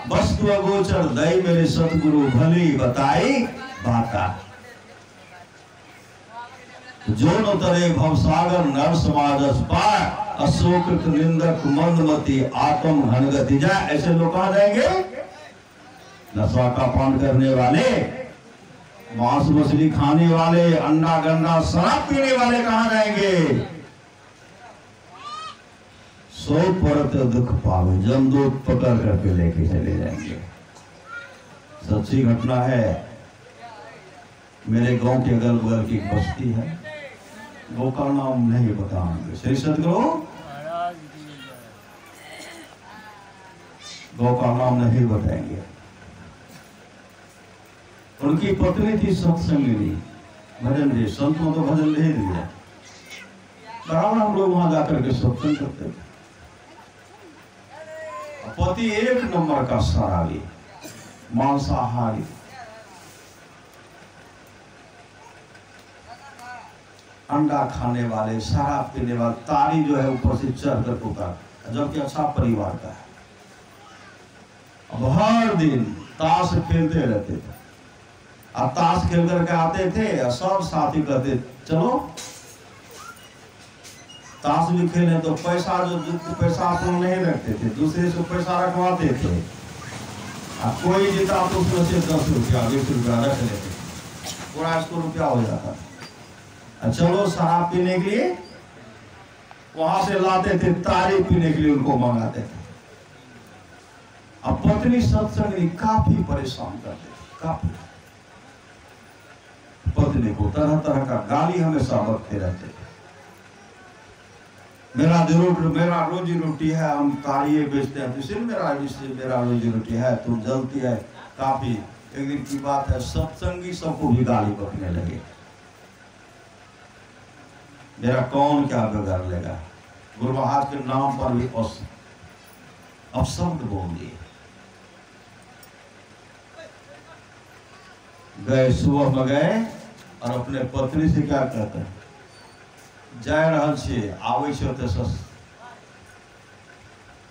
वस्तु अगोचर दई मेरे सतगुरु भली बताई बाता। जो न तरे भवसागर नर समाजस पाय, अशोक निंदक मंदमती आत्म घनगति जाए। ऐसे लोग कहाँ जाएंगे? नशा का पान करने वाले, मांस मछली खाने वाले, अंडा गंडा शराब पीने वाले कहाँ जाएंगे? सो परत दुख पावे, जमदूत पकड़ करके लेके चले जाएंगे। सच्ची घटना है। मेरे गांव के अगल बगल की एक बस्ती है, गौ का नाम नहीं बताएंगे, श्री सदगुरु गौ का नाम नहीं बताएंगे। उनकी पत्नी थी सत्संगिनी, भजन दी, संतों तो भजन नहीं दिया, बराबर हम लोग वहां जाकर के सत्संग करते थे। पति एक नंबर का शराबी, मांसाहारी, अंडा खाने वाले, शराब पीने वाले, तारी जो है ऊपर से चढ़ कर उतार, जबकि अच्छा परिवार का है। अब हर दिन ताश खेलते रहते थे, अब ताश खेल करके आते थे और सब साथी कहते चलो ताश भी खेले। तो पैसा जो पैसा आप लोग नहीं रखते थे, दूसरे से पैसा रखवाते थे। अब कोई जीता तो उसमें से 10 रुपया 20 रुपया रख लेते, पूरा 100 रुपया हो जाता था। चलो शराब पीने के लिए वहां से लाते थे, तारी पीने के लिए उनको मंगाते थे। अब पत्नी सत्संग काफी परेशान करते थे, काफी। पत्नी को तरह तरह का गाली हमेशा बकते रहते थे। मेरा रोजी रोटी है, हम तारिये बेचते हैं, तो सिर्फ मेरा रोजी रोटी है, तुम जलती है काफी। एक दिन की बात है, सत्संगी सबको भी गाली बकने लगे। मेरा कौन क्या बिगाड़ लेगा, गुरु महाराज के नाम पर भी अपशब्द बोल दिए। गए, सुबह में गए और अपने पत्नी से क्या कहते हैं, जाए रहल छे, आवे छे तो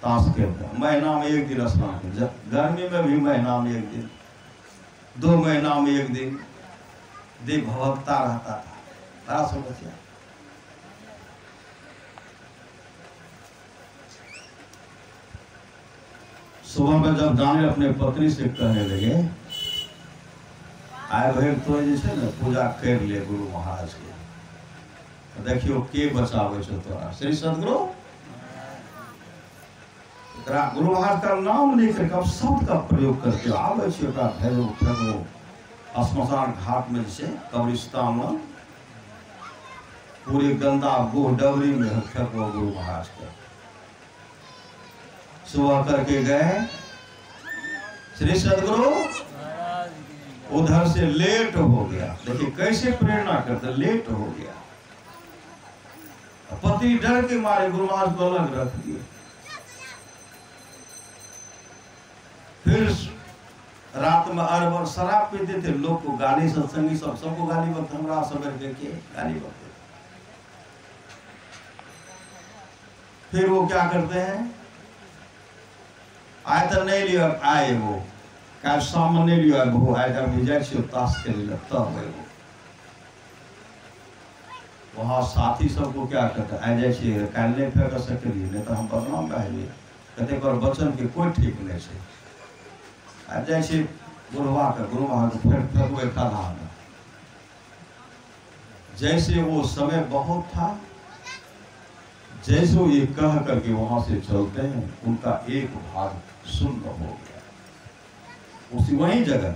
ताश खेलते, महीना में एक दिन स्नान कर, गर्मी में भी महीना में एक दिन, 2 महीना में एक दिन देह भवकता रहता था। बड़ा समस्या। सुबह में जब जाने अपने पत्नी से कहने लगे, आए भाई तो जैसे ना पूजा कर ले गुरु महाराज के, देखियो के बचावे छो तोरा, श्री सदगुरु गुरु महाराज का नाम नहीं करके अब शब्द का प्रयोग करके आवे छे, फेरो श्मशान घाट में जैसे कब्रिस्तान में पूरी गंदा गोह डबरी में फेंको गुरु महाराज के। सुबह करके गए, श्री सदगुरु उधर से लेट हो गया। देखिए कैसे प्रेरणा करते, लेट हो गया। पति डर के मारे गुरु महाराज को अलग रख दिए। फिर रात में अरबर शराब पीते थे, लोग को गाली, सत्संगी सबको गाली बकते, हमरा सब के गाली बकते। फिर वो क्या करते हैं, आए तो नहीं लिया, आए वो क्या सामने नहीं लिया, वो आए जब विजय से ताश के लिए तब है वो वहां साथी सबको क्या कहते हैं, जैसे काल नहीं फेंक सके, नहीं तो हम बदनाम रहे, कहते पर बचन के कोई ठीक नहीं है। जैसे गुरु महाराज फिर फेंको एक खदान। जैसे वो समय बहुत था, जैसे वो ये कह करके वहां से चलते हैं, उनका एक भाग शून्य हो गया। उसी वही जगह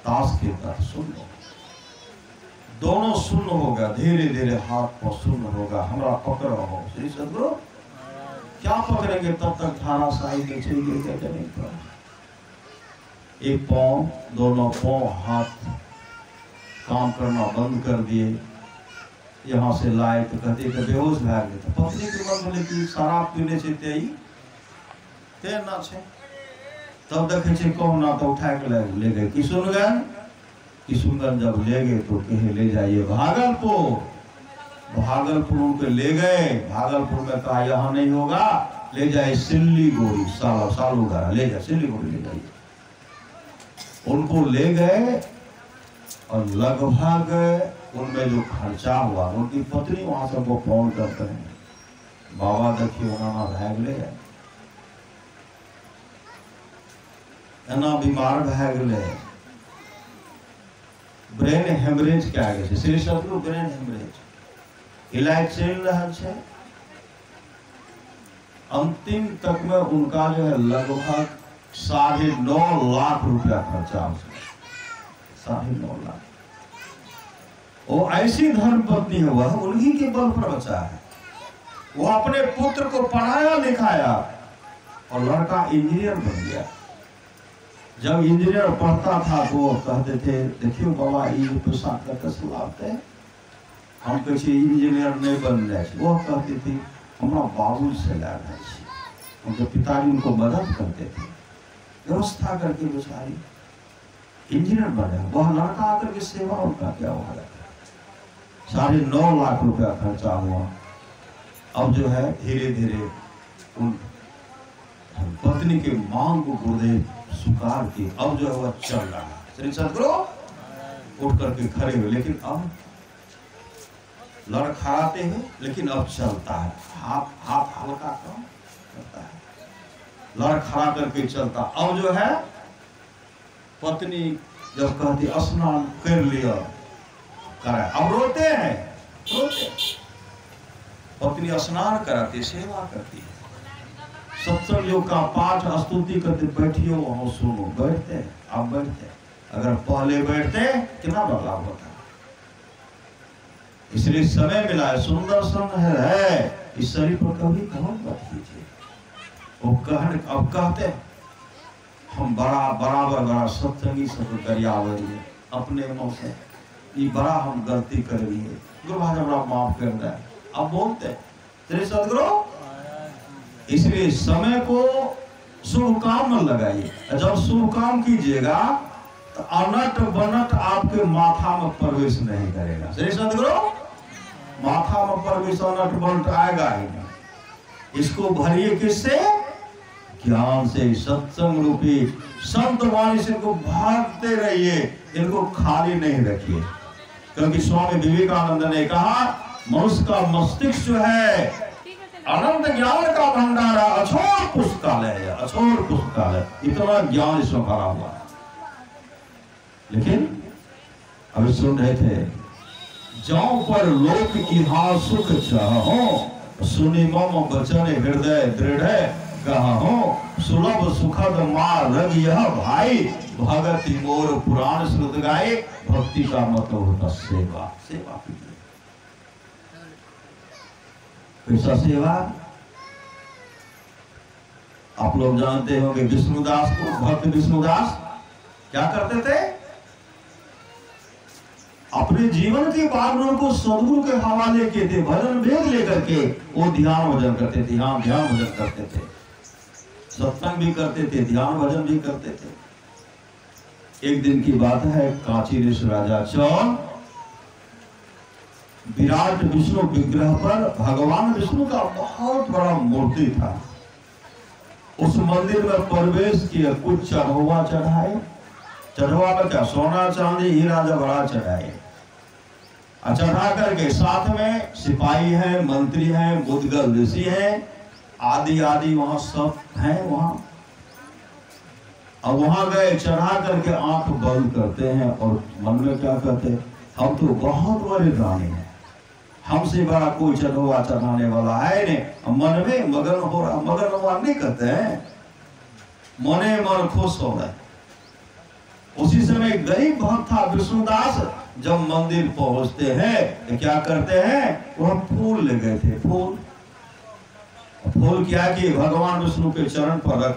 ताश खेलता शून्य, दोनों शून्य हो गया। धीरे धीरे हाथ पर शून्य होगा, हमरा पकड़ हो श्री सदगुरु, क्या पकड़ेंगे तब तक थाना साई के चलिए नहीं पर एक पांव, दोनों पांव, हाथ काम करना बंद कर दिए। यहाँ से लाए तो कहते कि बेहोश भाग गए। तो पत्नी के मन बोले कि शराब पीने से तेना छे, तब देखे कौन ना तो उठा के ले गए किशुनगंज जब ले गए तो कहे ले जाइए भागलपुर उनके ले गए। भागलपुर में कहा यहाँ नहीं होगा, ले जाए सिल्लीगुड़ी, सालूघरा ले जाए, सिल्लीगुड़ी ले जाइए। उनको ले गए और लगभग उनमें जो खर्चा हुआ, उनकी पत्नी वहां से वो फोन करते हैं, बाबा देखिए उन्होंने भै गए, एना बीमार भै गए, ब्रेन हेमरेज क्या गए, श्री सदगुरु ब्रेन हेमरेज इलाज चल रहा है। अंतिम तक में उनका जो है लगभग 9.5 लाख रुपया खर्चा उसमें, 9.5 लाख। वो ऐसी धर्म पत्नी हुआ, उन्हीं के बल पर बचा है। वो अपने पुत्र को पढ़ाया लिखाया और लड़का इंजीनियर बन गया। जब इंजीनियर पढ़ता था तो वो कहते थे, देखियो बाबा ये पैसा कैसे लाते हैं, हम कैसे इंजीनियर नहीं बन जाए। वो कहती थी हमारा बाबू से लाभ है, उनके पिताजी उनको मदद करते थे, व्यवस्था करके बेचारी इंजीनियर बने। वह लड़का आकर के सेवा उनका क्या हुआ, 9.5 लाख रुपया खर्चा हुआ। अब जो है धीरे धीरे उन पत्नी के मांग को गुरुदेव स्वीकार के अब जो है वह चल रहा है। श्री सदगुरु उठ करके खड़े हुए, लेकिन अब लड़खड़ाते हैं, लेकिन अब चलता है, हाथ हल्का कम करता है, लड़खड़ा करके चलता। अब जो है पत्नी जब कहती स्नान कर लिया कराए, अब रोते हैं, रोते। पत्नी स्नान कराती, सेवा करती है, सत्संग योग का पाठ स्तुति करते, बैठियो वहां सुनो, बैठते अब बैठते, अगर पहले बैठते कितना बदलाव होता। इसलिए समय मिला है, सुंदर सन है, इस शरीर पर कभी घमंड मत कीजिए। वो अब कहते हम बड़ा सत्संगी सब दरियावरी है, अपने मुंह से ये बड़ा हम गलती कर रही है, गुरु महाराज बड़ा माफ कर रहा है। अब बोलते तेरे सदगुरु, इसलिए समय को शुभ काम में लगाइए। जब शुभ काम कीजिएगा तो अनट बनट आपके माथा में प्रवेश नहीं करेगा। श्री सदगुरु, माथा में प्रवेश अनट बनट आएगा ही नहीं। इसको भरिए किससे? ज्ञान से, सत्संग रूपी संत वाणी से इनको भागते रहिए, इनको खाली नहीं रखिए। क्योंकि स्वामी विवेकानंद ने कहा मनुष्य का मस्तिष्क जो है अनंत ज्ञान का भंडार, अछोर पुस्तकालय है, अछोर पुस्तकालय, इतना ज्ञान इसमें भरा हुआ है। लेकिन अभी सुन रहे थे, जाओ पर लोक की हा सुख चाहो, सुनि मम वचन हृदय दृढ़ कहो, सुलभ सुखद मार्ग यह भाई, भगति मोर पुराण श्रुत गाए, भक्ति का मतलब होता सेवा। सेवा कीजिए, कैसा सेवा? आप लोग जानते होंगे विष्णुदास को, भक्त विष्णुदास क्या करते थे? अपने जीवन के बागडोर को सदगुरु के हवाले किए थे, भजन वेद लेकर के वो ध्यान भजन करते थे, ध्यान भजन करते थे, सत्संग भी करते थे, ध्यान भजन भी करते थे। एक दिन की बात है, कांची ऋष राजा चौन विराट विष्णु विग्रह पर भगवान विष्णु का बहुत बड़ा मूर्ति था। उस मंदिर में प्रवेश किया, कुछ चढ़वा चढ़ाए, चढ़वा में क्या सोना चांदी हीरा जवाहरात चढ़ाए, चढ़ा करके साथ में सिपाही हैं, मंत्री हैं, मुदगल ऋषि हैं, आदि आदि वहां सब हैं वहां। अब वहां गए, चढ़ा करके आंख बंद करते हैं और मन में क्या कहते हैं, हम तो बहुत बड़े दानी हैं, हमसे बड़ा कोई चढ़वा चढ़ाने वाला है नहीं। मन में मगन हो रहा, मगन नहीं करते हैं, मने मन खुश हो रहा है। उसी समय गरीब भक्त था विष्णुदास, जब मंदिर पहुंचते हैं तो क्या करते हैं, वह फूल ले गए थे। फूल क्या कि भगवान विष्णु के चरण पर रख